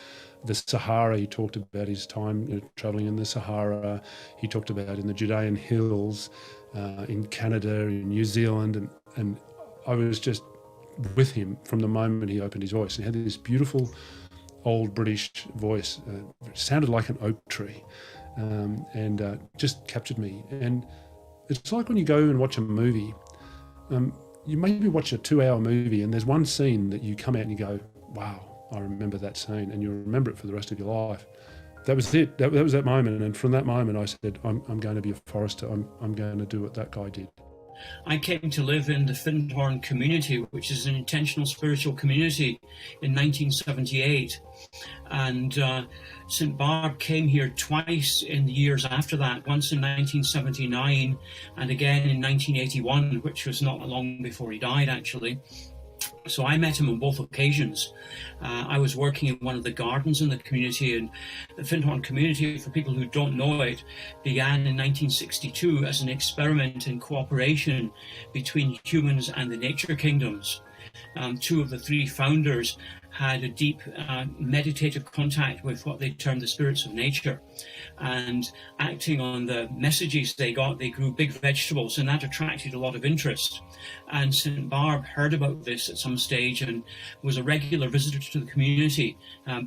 the Sahara. He talked about his time travelling in the Sahara. He talked about in the Judean hills, in Canada, in New Zealand, and I was just with him from the moment he opened his voice. He had this beautiful old British voice, sounded like an oak tree, and just captured me. And it's like when you go and watch a movie, you maybe watch a 2-hour movie and there's one scene that you come out and you go, wow, I remember that scene, and you'll remember it for the rest of your life. That was it. That was that moment. And from that moment, I said, I'm going to be a forester. I'm going to do what that guy did. I came to live in the Findhorn community, which is an intentional spiritual community, in 1978. And St. Barb came here twice in the years after that, once in 1979 and again in 1981, which was not long before he died, actually. So I met him on both occasions. I was working in one of the gardens in the community, and the Findhorn community, for people who don't know it, began in 1962 as an experiment in cooperation between humans and the nature kingdoms. Two of the three founders had a deep meditative contact with what they termed the spirits of nature. And acting on the messages they got, they grew big vegetables, and that attracted a lot of interest. And St. Barb heard about this at some stage and was a regular visitor to the community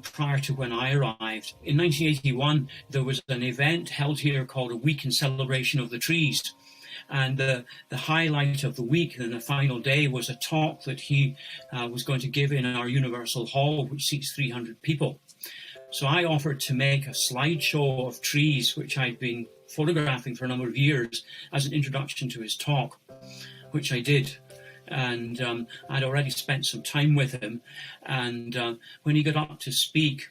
prior to when I arrived. In 1981, there was an event held here called a Week in Celebration of the Trees. And the highlight of the week and the final day was a talk that he was going to give in our Universal Hall, which seats 300 people. So I offered to make a slideshow of trees, which I'd been photographing for a number of years, as an introduction to his talk, which I did. And I'd already spent some time with him. And when he got up to speak,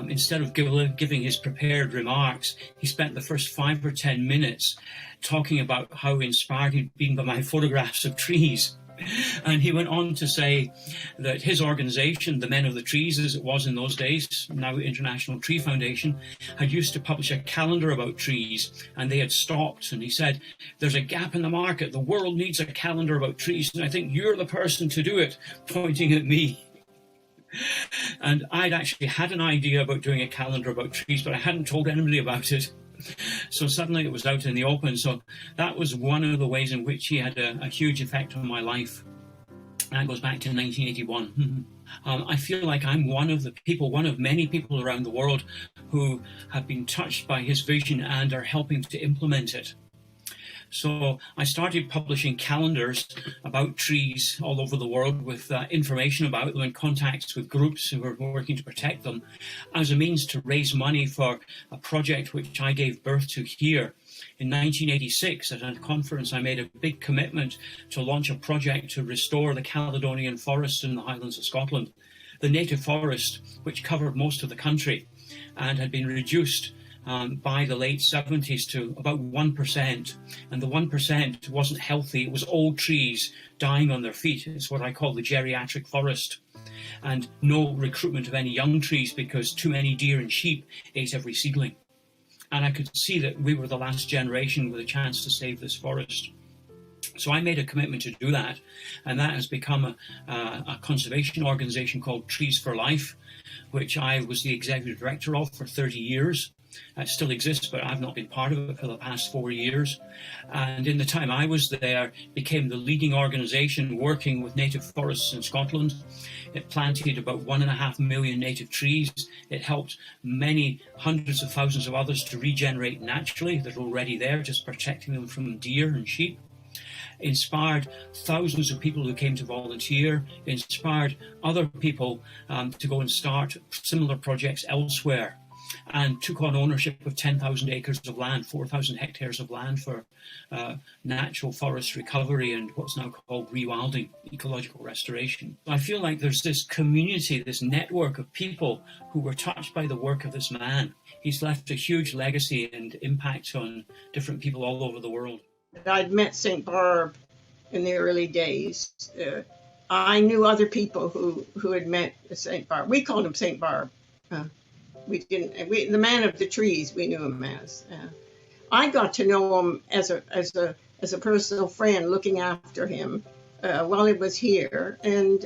instead of giving his prepared remarks, he spent the first 5 or 10 minutes talking about how inspired he'd been by my photographs of trees. And he went on to say that his organization, the Men of the Trees, as it was in those days, now International Tree Foundation, had used to publish a calendar about trees, and they had stopped. And he said, there's a gap in the market. The world needs a calendar about trees, and I think you're the person to do it, pointing at me. And I'd actually had an idea about doing a calendar about trees, but I hadn't told anybody about it. So suddenly it was out in the open. So that was one of the ways in which he had a huge effect on my life. That goes back to 1981. I feel like I'm one of the people, one of many people around the world who have been touched by his vision and are helping to implement it. So I started publishing calendars about trees all over the world with information about them and contacts with groups who were working to protect them as a means to raise money for a project which I gave birth to here. In 1986, at a conference, I made a big commitment to launch a project to restore the Caledonian forest in the Highlands of Scotland, the native forest which covered most of the country and had been reduced by the late 70s to about 1%. And the 1% wasn't healthy. It was old trees dying on their feet. It's what I call the geriatric forest. And no recruitment of any young trees because too many deer and sheep ate every seedling. And I could see that we were the last generation with a chance to save this forest. So I made a commitment to do that. And that has become a conservation organization called Trees for Life, which I was the executive director of for 30 years. It still exists, but I've not been part of it for the past 4 years. And in the time I was there, became the leading organisation working with native forests in Scotland. It planted about 1.5 million native trees. It helped many hundreds of thousands of others to regenerate naturally. They're already there, just protecting them from deer and sheep. Inspired thousands of people who came to volunteer, inspired other people to go and start similar projects elsewhere, and took on ownership of 10,000 acres of land, 4,000 hectares of land for natural forest recovery and what's now called rewilding, ecological restoration. I feel like there's this community, this network of people who were touched by the work of this man. He's left a huge legacy and impact on different people all over the world. I'd met St. Barb in the early days. I knew other people who had met St. Barb. We called him St. Barb. The man of the trees, we knew him as. I got to know him as a personal friend, looking after him while he was here, and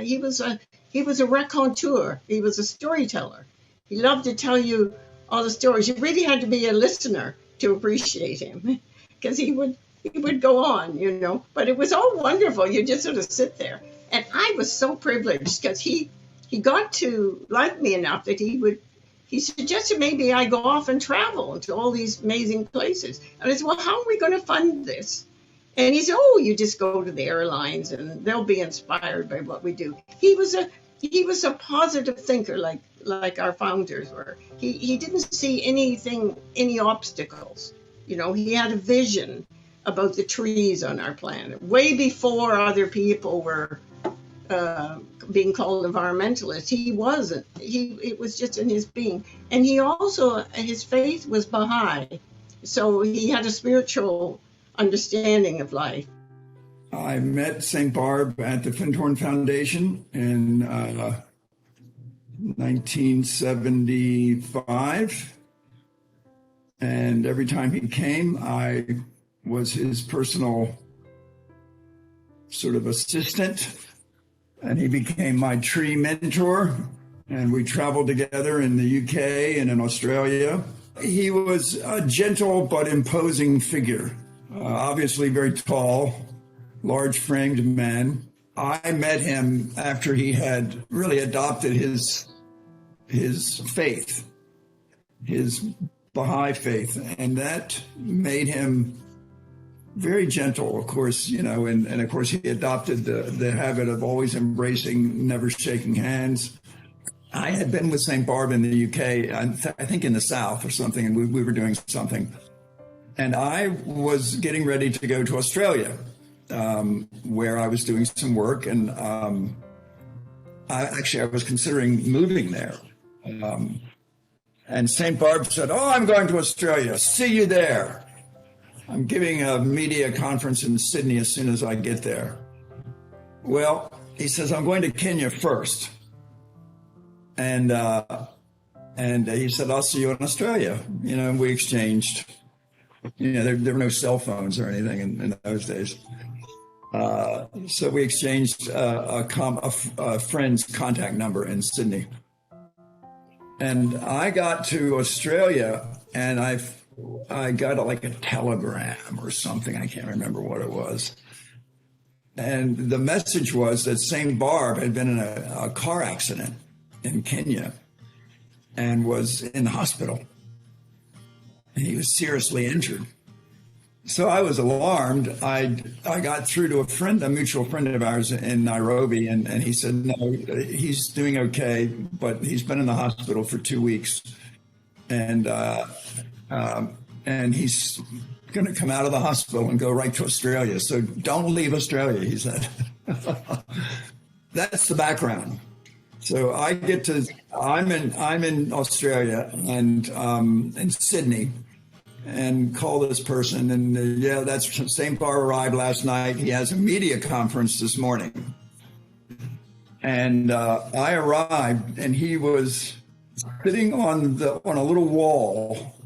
he was a raconteur. He was a storyteller. He loved to tell you all the stories. You really had to be a listener to appreciate him, because he would go on, you know. But it was all wonderful. You just sort of sit there, and I was so privileged because he got to like me enough that he he suggested maybe I go off and travel to all these amazing places. And I said, well, how are we going to fund this? And he said, oh, you just go to the airlines and they'll be inspired by what we do. He was a positive thinker, like our founders were. He didn't see any obstacles. You know, he had a vision about the trees on our planet way before other people were being called environmentalists. He wasn't. It was just in his being. And he also, his faith was Baha'i. So he had a spiritual understanding of life. I met St. Barb at the Findhorn Foundation in 1975. And every time he came, I was his personal sort of assistant. And he became my tree mentor. And we traveled together in the UK and in Australia. He was a gentle but imposing figure. Obviously very tall, large-framed man. I met him after he had really adopted his faith, his Baha'i faith, and that made him very gentle, of course, you know, and of course he adopted the habit of always embracing, never shaking hands. I had been with St. Barb in the UK, I think in the South or something, and we were doing something. And I was getting ready to go to Australia, where I was doing some work, and I was considering moving there. And St. Barb said, oh, I'm going to Australia. See you there. I'm giving a media conference in Sydney as soon as I get there. Well, he says, I'm going to Kenya first. And he said, I'll see you in Australia. You know, and we exchanged. You know, there were no cell phones or anything in those days. So we exchanged a friend's contact number in Sydney. And I got to Australia and I got like a telegram or something. I can't remember what it was. And the message was that St. Barb had been in a car accident in Kenya and was in the hospital. And he was seriously injured. So I was alarmed. I got through to a mutual friend of ours in Nairobi, and he said, no, he's doing okay, but he's been in the hospital for 2 weeks. And he's going to come out of the hospital and go right to Australia. So don't leave Australia, he said. That's the background. So I'm in Australia and in Sydney, and call this person, and that's St. Barb arrived last night. He has a media conference this morning. And I arrived, and he was sitting on a little wall,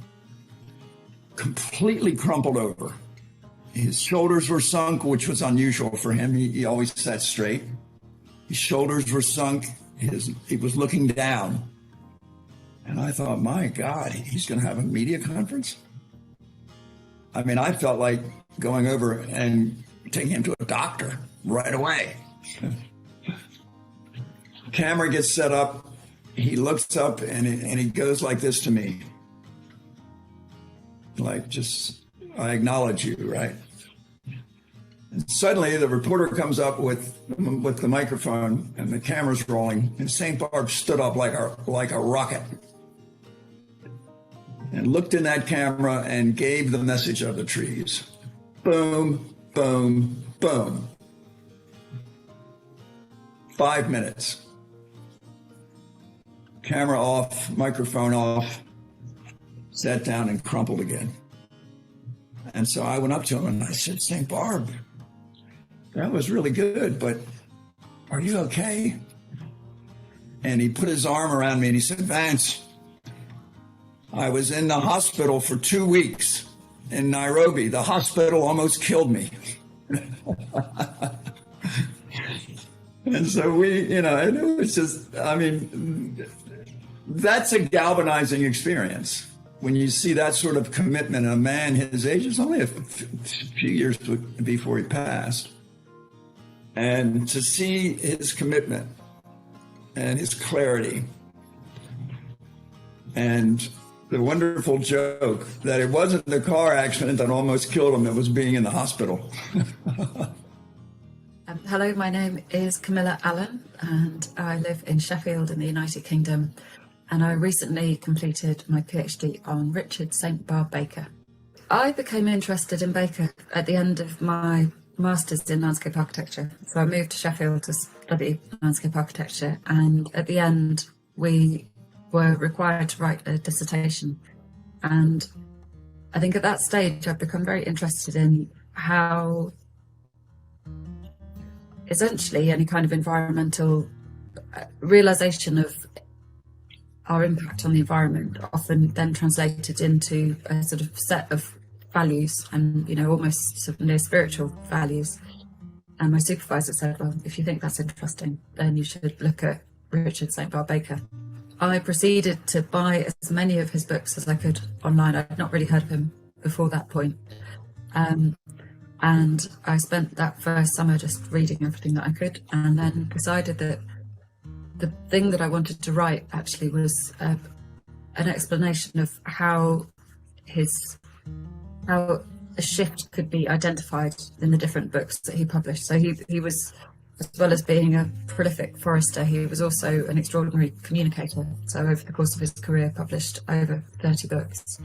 completely crumpled over. His shoulders were sunk, which was unusual for him. He always sat straight. His shoulders were sunk. He was looking down. And I thought, my God, he's going to have a media conference? I mean, I felt like going over and taking him to a doctor right away. Camera gets set up. He looks up and he goes like this to me. Like, just, I acknowledge you, right? And suddenly the reporter comes up with the microphone and the camera's rolling, and St. Barb stood up like a rocket and looked in that camera and gave the message of the trees. Boom, boom, boom. 5 minutes. Camera off, microphone off, sat down and crumpled again. And so I went up to him and I said, St. Barb, that was really good, but are you okay? And he put his arm around me and he said, Vance, I was in the hospital for 2 weeks in Nairobi. The hospital almost killed me. And so and it was just, I mean, that's a galvanizing experience. When you see that sort of commitment in a man his age, it's only a few years before he passed. And to see his commitment and his clarity and the wonderful joke that it wasn't the car accident that almost killed him, it was being in the hospital. Hello, my name is Camilla Allen, and I live in Sheffield in the United Kingdom, and I recently completed my PhD on Richard St. Barb Baker. I became interested in Baker at the end of my Masters in Landscape Architecture. So I moved to Sheffield to study landscape architecture, and at the end we were required to write a dissertation. And I think at that stage I've become very interested in how essentially any kind of environmental realization of our impact on the environment often then translated into a sort of set of values and, you know, almost sort of near spiritual values. And my supervisor said, well, if you think that's interesting, then you should look at Richard St. Barb Baker. I proceeded to buy as many of his books as I could online. I'd not really heard of him before that point. And I spent that first summer just reading everything that I could, and then decided that the thing that I wanted to write actually was an explanation of how a shift could be identified in the different books that he published. So he was, as well as being a prolific forester, he was also an extraordinary communicator. So over the course of his career, published over 30 books.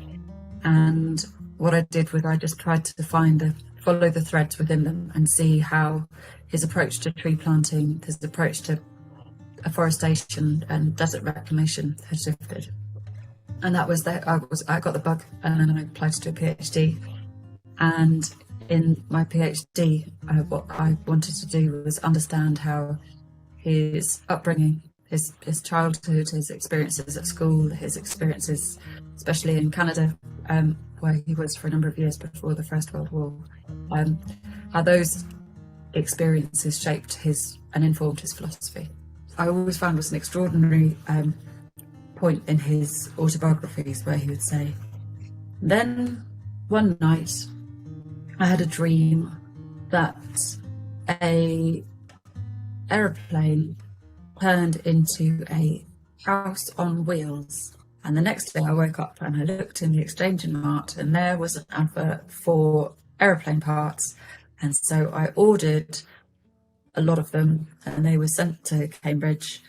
And what I did was I just tried to follow the threads within them and see how his approach to tree planting, his approach to afforestation and desert reclamation had shifted. And that was that. I got the bug, and then I applied to do a PhD. And in my PhD, what I wanted to do was understand how his upbringing, his childhood, his experiences at school, his experiences, especially in Canada, where he was for a number of years before the First World War, how those experiences shaped and informed his philosophy. I always found was an extraordinary point in his autobiographies where he would say, then one night I had a dream that a aeroplane turned into a house on wheels. And the next day I woke up and I looked in the Exchange and Mart, and there was an advert for aeroplane parts. And so I ordered a lot of them, and they were sent to Cambridge.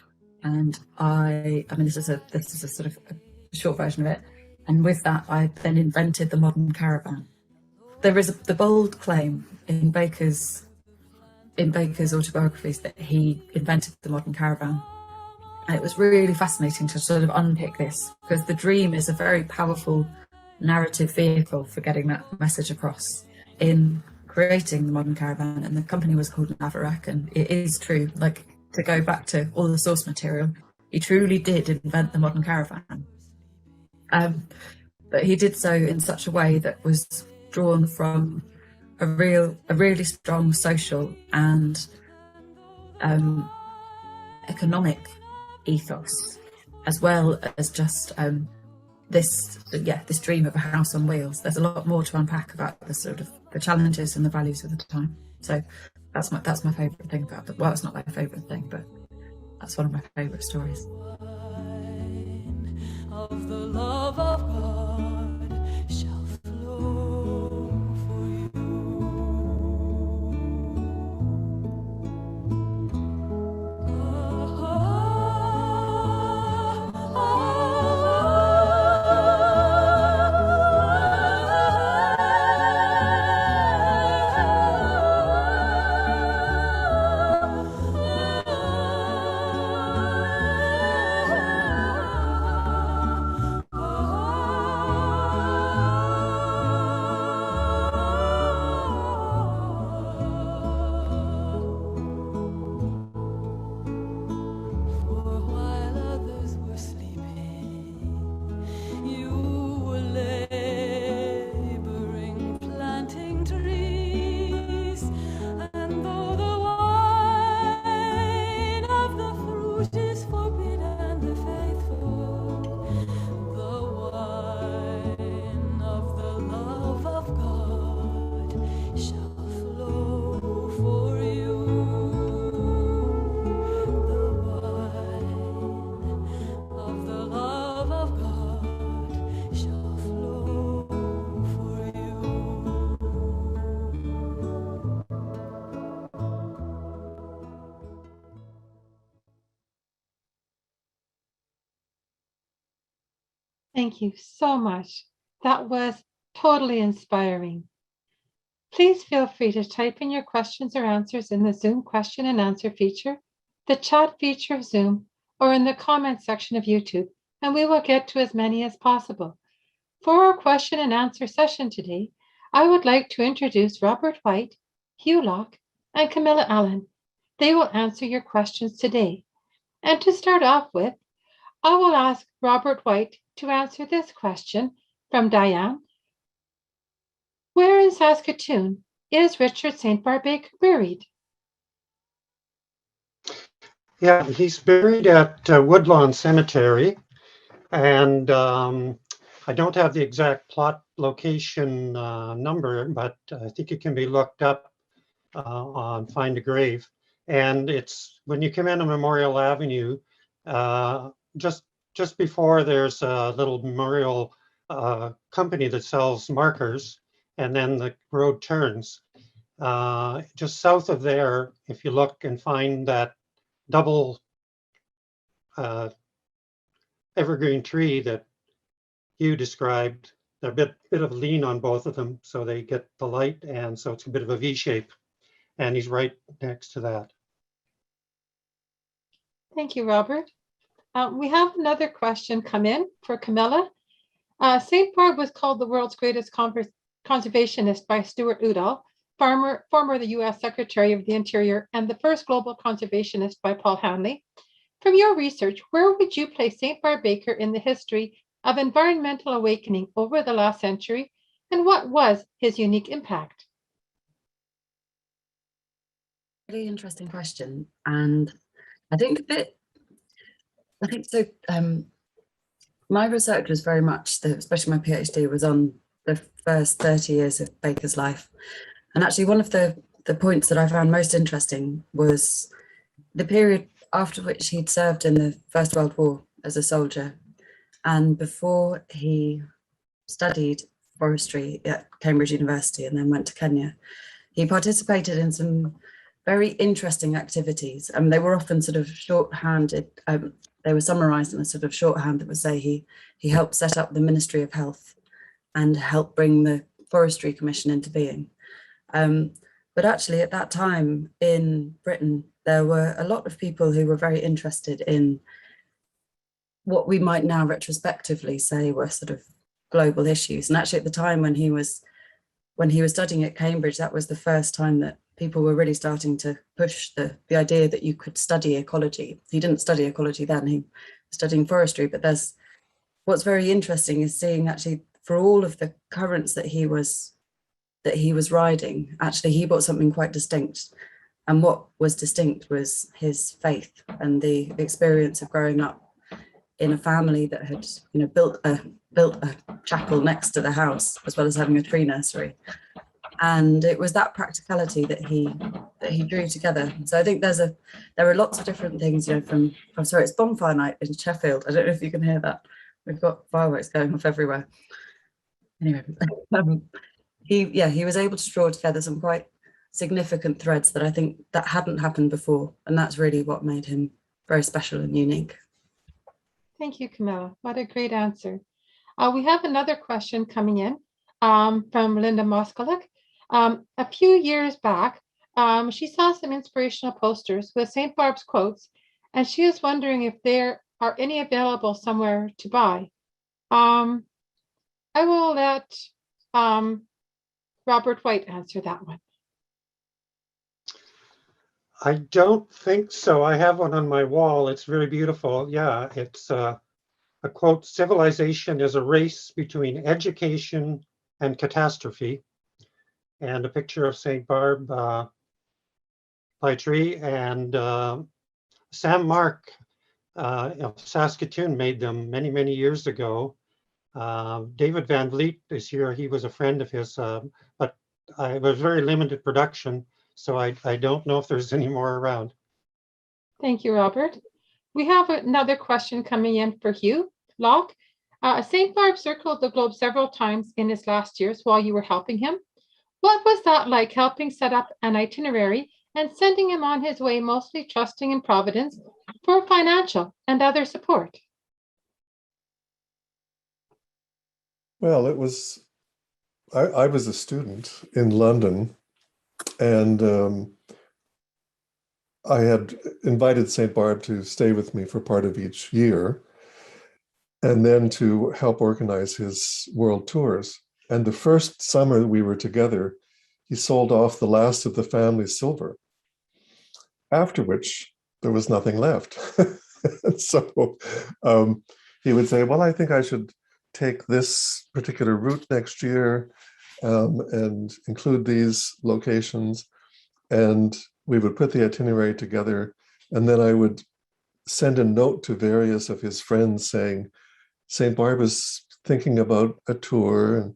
And I mean, this is a sort of a short version of it. And with that, I then invented the modern caravan. There is the bold claim in Baker's autobiographies that he invented the modern caravan. And it was really fascinating to sort of unpick this, because the dream is a very powerful narrative vehicle for getting that message across in creating the modern caravan. And the company was called Barback, and it is true, like, to go back to all the source material, he truly did invent the modern caravan. But he did so in such a way that was drawn from a really strong social and economic ethos, as well as just this dream of a house on wheels. There's a lot more to unpack about the challenges and the values of the time. So that's my favourite thing about it. Well, it's not my favourite thing, but that's one of my favourite stories. Of the love of God shall flow for you. Thank you so much. That was totally inspiring. Please feel free to type in your questions or answers in the Zoom question and answer feature, the chat feature of Zoom, or in the comment section of YouTube, and we will get to as many as possible. For our question and answer session today, I would like to introduce Robert White, Hugh Locke, and Camilla Allen. They will answer your questions today. And to start off with, I will ask Robert White to answer this question from Diane. Where in Saskatoon is Richard St. Barback buried? Yeah, he's buried at Woodlawn Cemetery, and I don't have the exact plot location number, but I think it can be looked up on Find a Grave. And it's when you come into Memorial Avenue, just before there's a little memorial company that sells markers, and then the road turns. Just south of there, if you look and find that double evergreen tree that you described, they're a bit of lean on both of them, so they get the light, and so it's a bit of a V shape. And he's right next to that. Thank you, Robert. We have another question come in for Camilla. St. Barb was called the world's greatest conservationist by Stuart Udall, former the U.S. Secretary of the Interior, and the first global conservationist by Paul Hanley. From your research, where would you place St. Barback in the history of environmental awakening over the last century, and what was his unique impact? Really interesting question, and I think so. My research was very much, especially my PhD, was on the first 30 years of Baker's life. And actually one of the points that I found most interesting was the period after which he'd served in the First World War as a soldier, and before he studied forestry at Cambridge University and then went to Kenya. He participated in some very interesting activities. They were often sort of shorthanded. They were summarized in a sort of shorthand that would say he helped set up the Ministry of Health and helped bring the Forestry Commission into being. But actually at that time in Britain, there were a lot of people who were very interested in what we might now retrospectively say were sort of global issues. And actually at the time when he was studying at Cambridge, that was the first time that people were really starting to push the idea that you could study ecology. He didn't study ecology then, he was studying forestry, but what's very interesting is seeing actually for all of the currents that he was riding, actually he brought something quite distinct. And what was distinct was his faith and the experience of growing up in a family that had built a chapel next to the house, as well as having a tree nursery. And it was that practicality that he drew together. So I think there are lots of different things, it's bonfire night in Sheffield. I don't know if you can hear that. We've got fireworks going off everywhere. Anyway, he was able to draw together some quite significant threads that I think that hadn't happened before. And that's really what made him very special and unique. Thank you, Camilla. What a great answer. We have another question coming in from Linda Moskalik. A few years back, she saw some inspirational posters with St. Barb's quotes, and she is wondering if there are any available somewhere to buy. I will let Robert White answer that one. I don't think so. I have one on my wall. It's very beautiful. Yeah, it's a quote, "Civilization is a race between education and catastrophe," and a picture of St. Barb by tree. And Sam Mark of Saskatoon made them many, many years ago. David Van Vliet is here. He was a friend of his, but it was very limited production. So I don't know if there's any more around. Thank you, Robert. We have another question coming in for Hugh Locke. St. Barb circled the globe several times in his last years while you were helping him. What was that like, helping set up an itinerary and sending him on his way, mostly trusting in Providence for financial and other support? Well, it was, I was a student in London, and I had invited St. Barb to stay with me for part of each year, and then to help organize his world tours. And the first summer we were together, he sold off the last of the family's silver, after which there was nothing left. So he would say, well, I think I should take this particular route next year and include these locations. And we would put the itinerary together. And then I would send a note to various of his friends saying, St. Barb is thinking about a tour.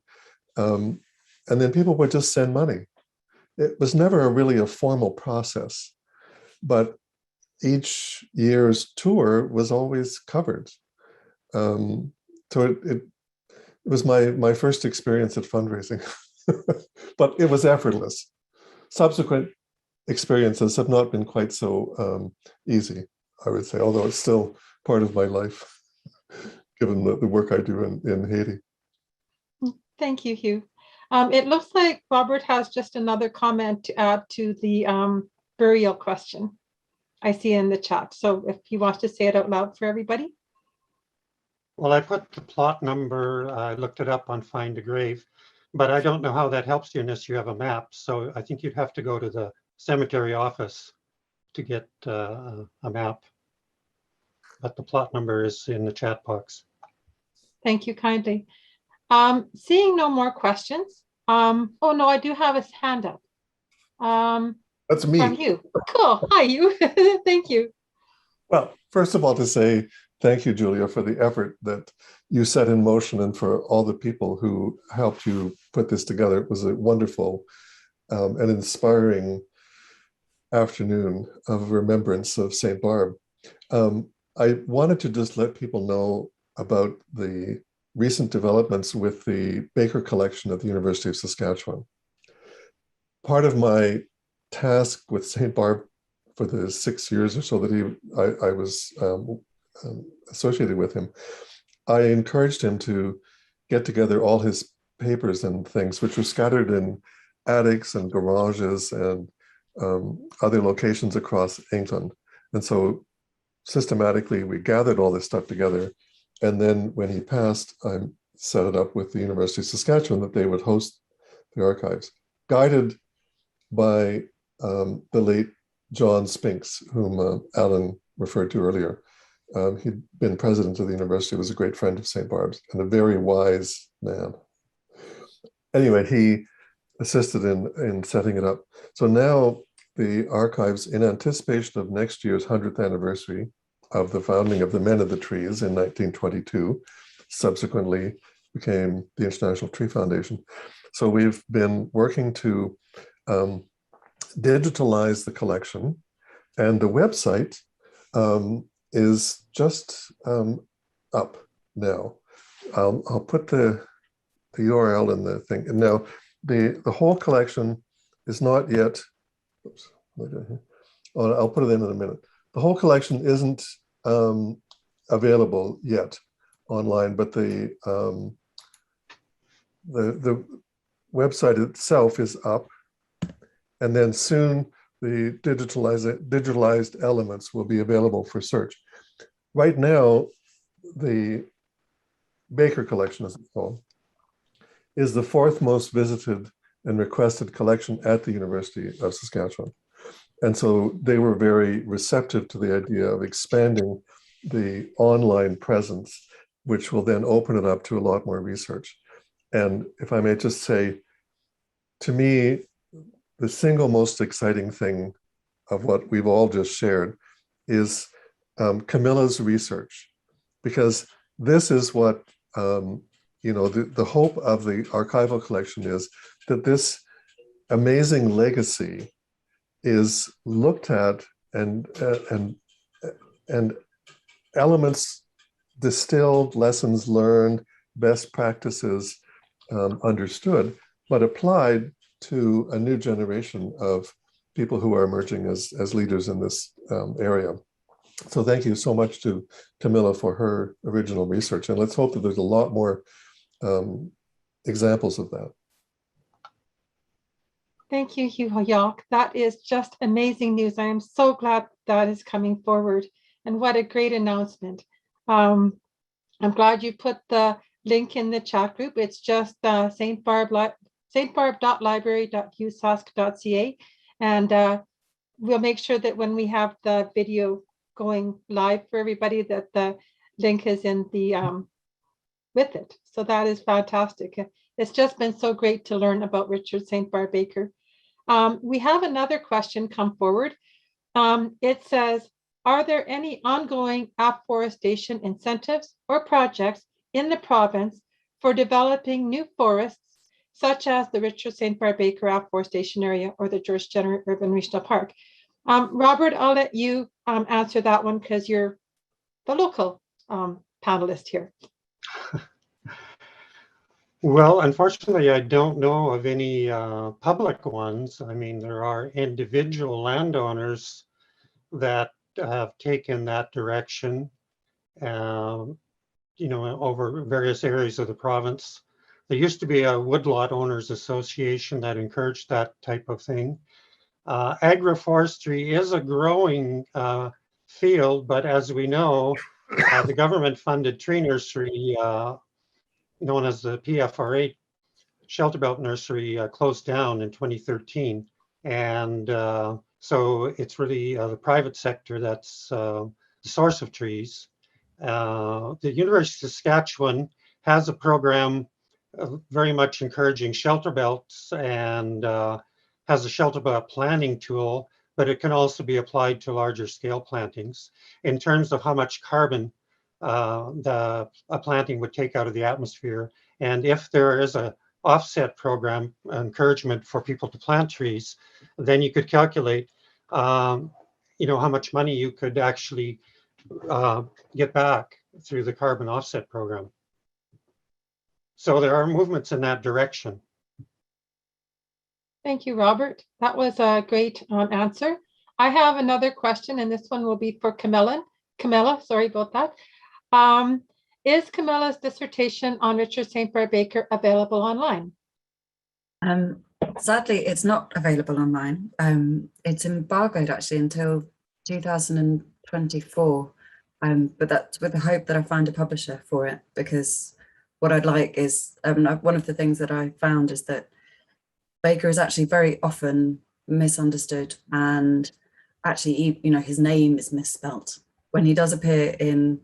And then people would just send money. It was never really a formal process, but each year's tour was always covered. So it was my first experience at fundraising, but it was effortless. Subsequent experiences have not been quite so easy, I would say, although it's still part of my life, given the work I do in Haiti. Thank you, Hugh. It looks like Robert has just another comment to add to the burial question I see in the chat. So if he wants to say it out loud for everybody. Well, I put the plot number, I looked it up on Find a Grave, but I don't know how that helps you unless you have a map. So I think you'd have to go to the cemetery office to get a map. But the plot number is in the chat box. Thank you kindly. Seeing no more questions. Oh no, I do have his hand up. That's me. From you. Cool. Hi, you. Thank you. Well, first of all, to say thank you, Julia, for the effort that you set in motion and for all the people who helped you put this together. It was a wonderful and inspiring afternoon of remembrance of St. Barb. I wanted to just let people know about the recent developments with the Baker collection at the University of Saskatchewan. Part of my task with St. Barb for the 6 years or so that I was associated with him, I encouraged him to get together all his papers and things, which were scattered in attics and garages and other locations across England. And so systematically, we gathered all this stuff together. And then when he passed, I set it up with the University of Saskatchewan that they would host the archives, guided by the late John Spinks, whom Alan referred to earlier. He'd been president of the university, was a great friend of St. Barb's, and a very wise man. Anyway, he assisted in setting it up. So now the archives, in anticipation of next year's 100th anniversary of the founding of the Men of the Trees in 1922, subsequently became the International Tree Foundation. So we've been working to digitalize the collection, and the website is just up now. I'll put the URL in the thing. And now the whole collection is not yet, oops, I'll put it in a minute. The whole collection isn't available yet online, but the website itself is up, and then soon the digitalized elements will be available for search. Right now, the Baker collection, as it's called, is the 4th most visited and requested collection at the University of Saskatchewan. And so they were very receptive to the idea of expanding the online presence, which will then open it up to a lot more research. And if I may just say, to me, the single most exciting thing of what we've all just shared is Camilla's research, because this is what, the hope of the archival collection is that this amazing legacy is looked at and elements distilled, lessons learned, best practices understood, but applied to a new generation of people who are emerging as leaders in this area. So thank you so much to Camilla for her original research. And let's hope that there's a lot more examples of that. Thank you, Hugh York. That is just amazing news. I am so glad that is coming forward, and what a great announcement. I'm glad you put the link in the chat group. It's just stbarb.library.usask.ca, and we'll make sure that when we have the video going live for everybody, that the link is in the with it. So that is fantastic. It's just been so great to learn about Richard St. Barb Baker. We have another question come forward. It says, are there any ongoing afforestation incentives or projects in the province for developing new forests, such as the Richard St. Barb Baker Afforestation Area or the George Jenner Urban Regional Park? Robert, I'll let you answer that one because you're the local panelist here. Well, unfortunately, I don't know of any public ones. I mean, there are individual landowners that have taken that direction, over various areas of the province. There used to be a woodlot owners association that encouraged that type of thing. Agroforestry is a growing field, but as we know, the government-funded tree nursery, known as the PFR8 Shelter Belt Nursery, closed down in 2013. And so it's really the private sector that's the source of trees. The University of Saskatchewan has a program very much encouraging shelter belts and has a shelter belt planting tool, but it can also be applied to larger scale plantings in terms of how much carbon a planting would take out of the atmosphere. And if there is a offset program, encouragement for people to plant trees, then you could calculate, how much money you could actually get back through the carbon offset program. So there are movements in that direction. Thank you, Robert. That was a great answer. I have another question, and this one will be for Camilla. Camilla, sorry about that. Is Camilla's dissertation on Richard St. Barb Baker available online? Sadly, it's not available online. It's embargoed actually until 2024, but that's with the hope that I find a publisher for it, because what I'd like is, one of the things that I found is that Baker is actually very often misunderstood, and actually, his name is misspelt. When he does appear in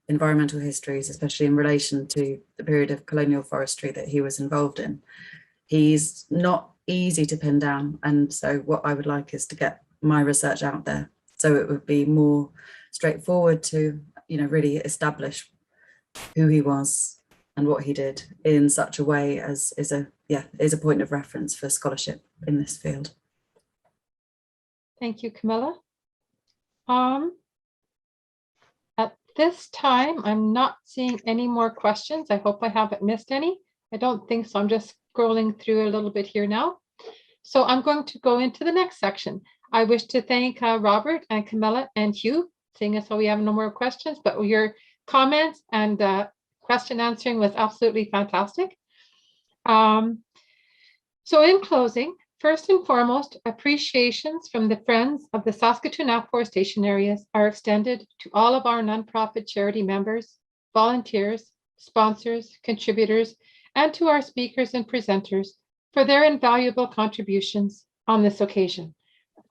environmental histories, especially in relation to the period of colonial forestry that he was involved in, he's not easy to pin down. And so what I would like is to get my research out there, so it would be more straightforward to, really establish who he was and what he did in such a way as is a point of reference for scholarship in this field. Thank you, Camilla. At this time, I'm not seeing any more questions. I hope I haven't missed any. I don't think so. I'm just scrolling through a little bit here now. So I'm going to go into the next section. I wish to thank Robert and Camilla and Hugh, seeing as how we have no more questions, but your comments and question answering was absolutely fantastic. So in closing, first and foremost, appreciations from the Friends of the Saskatoon Afforestation Areas are extended to all of our nonprofit charity members, volunteers, sponsors, contributors, and to our speakers and presenters for their invaluable contributions on this occasion.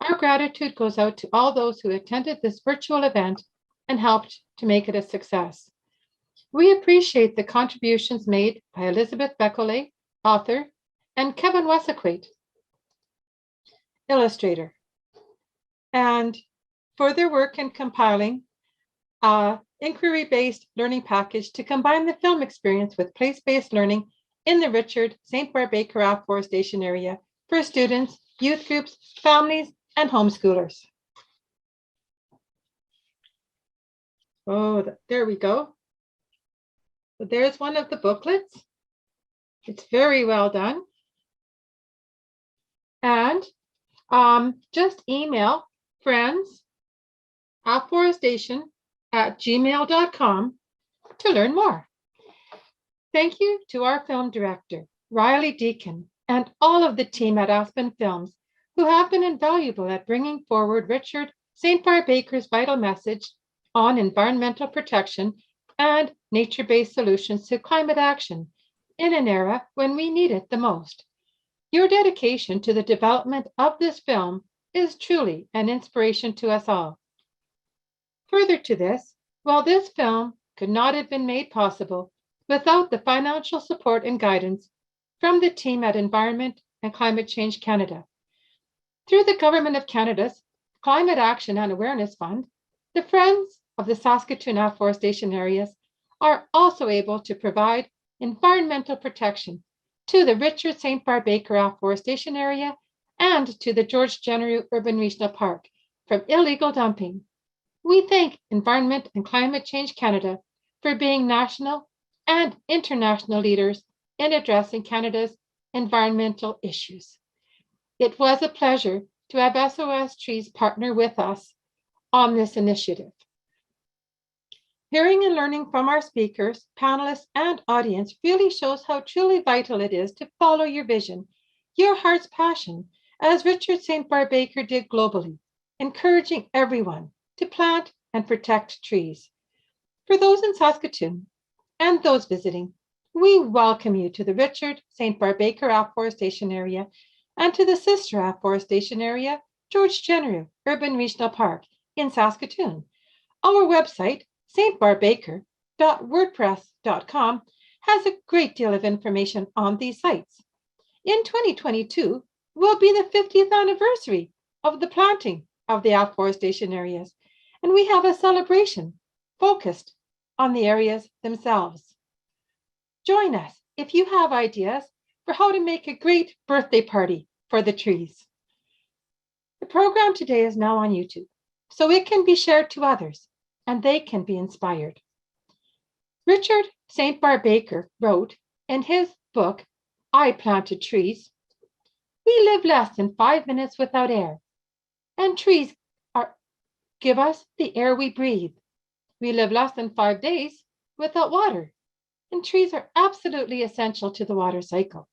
Our gratitude goes out to all those who attended this virtual event and helped to make it a success. We appreciate the contributions made by Elizabeth Beckley, author, and Kevin Wesaquate, illustrator, and for their work in compiling an inquiry-based learning package to combine the film experience with place-based learning in the Richard St. Barb Baker Afforestation Area for students, youth groups, families, and homeschoolers. Oh, there we go. So there's one of the booklets. It's very well done. And just email friends@forestation@gmail.com to learn more. Thank you to our film director, Riley Deacon, and all of the team at Aspen Films, who have been invaluable at bringing forward Richard St. Barb Baker's vital message on environmental protection and nature-based solutions to climate action in an era when we need it the most. Your dedication to the development of this film is truly an inspiration to us all. Further to this, while this film could not have been made possible without the financial support and guidance from the team at Environment and Climate Change Canada. Through the Government of Canada's Climate Action and Awareness Fund, the Friends of the Saskatoon Aforestation areas are also able to provide environmental protection to the Richard St. Barb Baker Aforestation area and to the George Genereux Urban Regional Park from illegal dumping. We thank Environment and Climate Change Canada for being national and international leaders in addressing Canada's environmental issues. It was a pleasure to have SOS Trees partner with us on this initiative. Hearing and learning from our speakers, panelists, and audience really shows how truly vital it is to follow your vision, your heart's passion, as Richard St. Barb Baker did globally, encouraging everyone to plant and protect trees. For those in Saskatoon and those visiting, we welcome you to the Richard St. Barb Baker Aforestation area and to the sister Aforestation area, George Genereux Urban Regional Park in Saskatoon. Our website, stbarbaker.wordpress.com, has a great deal of information on these sites. In 2022 will be the 50th anniversary of the planting of the Aforestation areas, and we have a celebration focused on the areas themselves. Join us if you have ideas for how to make a great birthday party for the trees. The program today is now on YouTube, so it can be shared to others and they can be inspired. Richard St. Barb Baker wrote in his book, I Planted Trees, we live less than 5 minutes without air, and trees give us the air we breathe. We live less than 5 days without water, and trees are absolutely essential to the water cycle.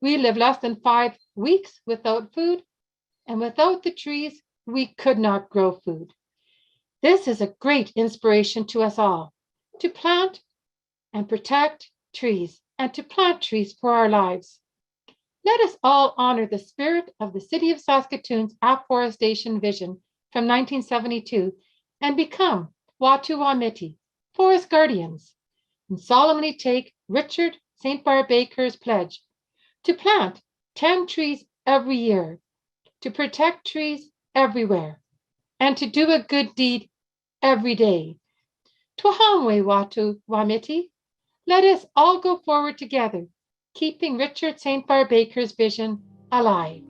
We live less than 5 weeks without food, and without the trees, we could not grow food. This is a great inspiration to us all, to plant and protect trees, and to plant trees for our lives. Let us all honor the spirit of the City of Saskatoon's Aforestation vision from 1972 and become Watu Wamiti, Forest Guardians, and solemnly take Richard St. Barb Baker's pledge to plant 10 trees every year, to protect trees everywhere, and to do a good deed every day. Twahamwe Watu Wamiti, let us all go forward together, keeping Richard St. Barb Baker's vision alive.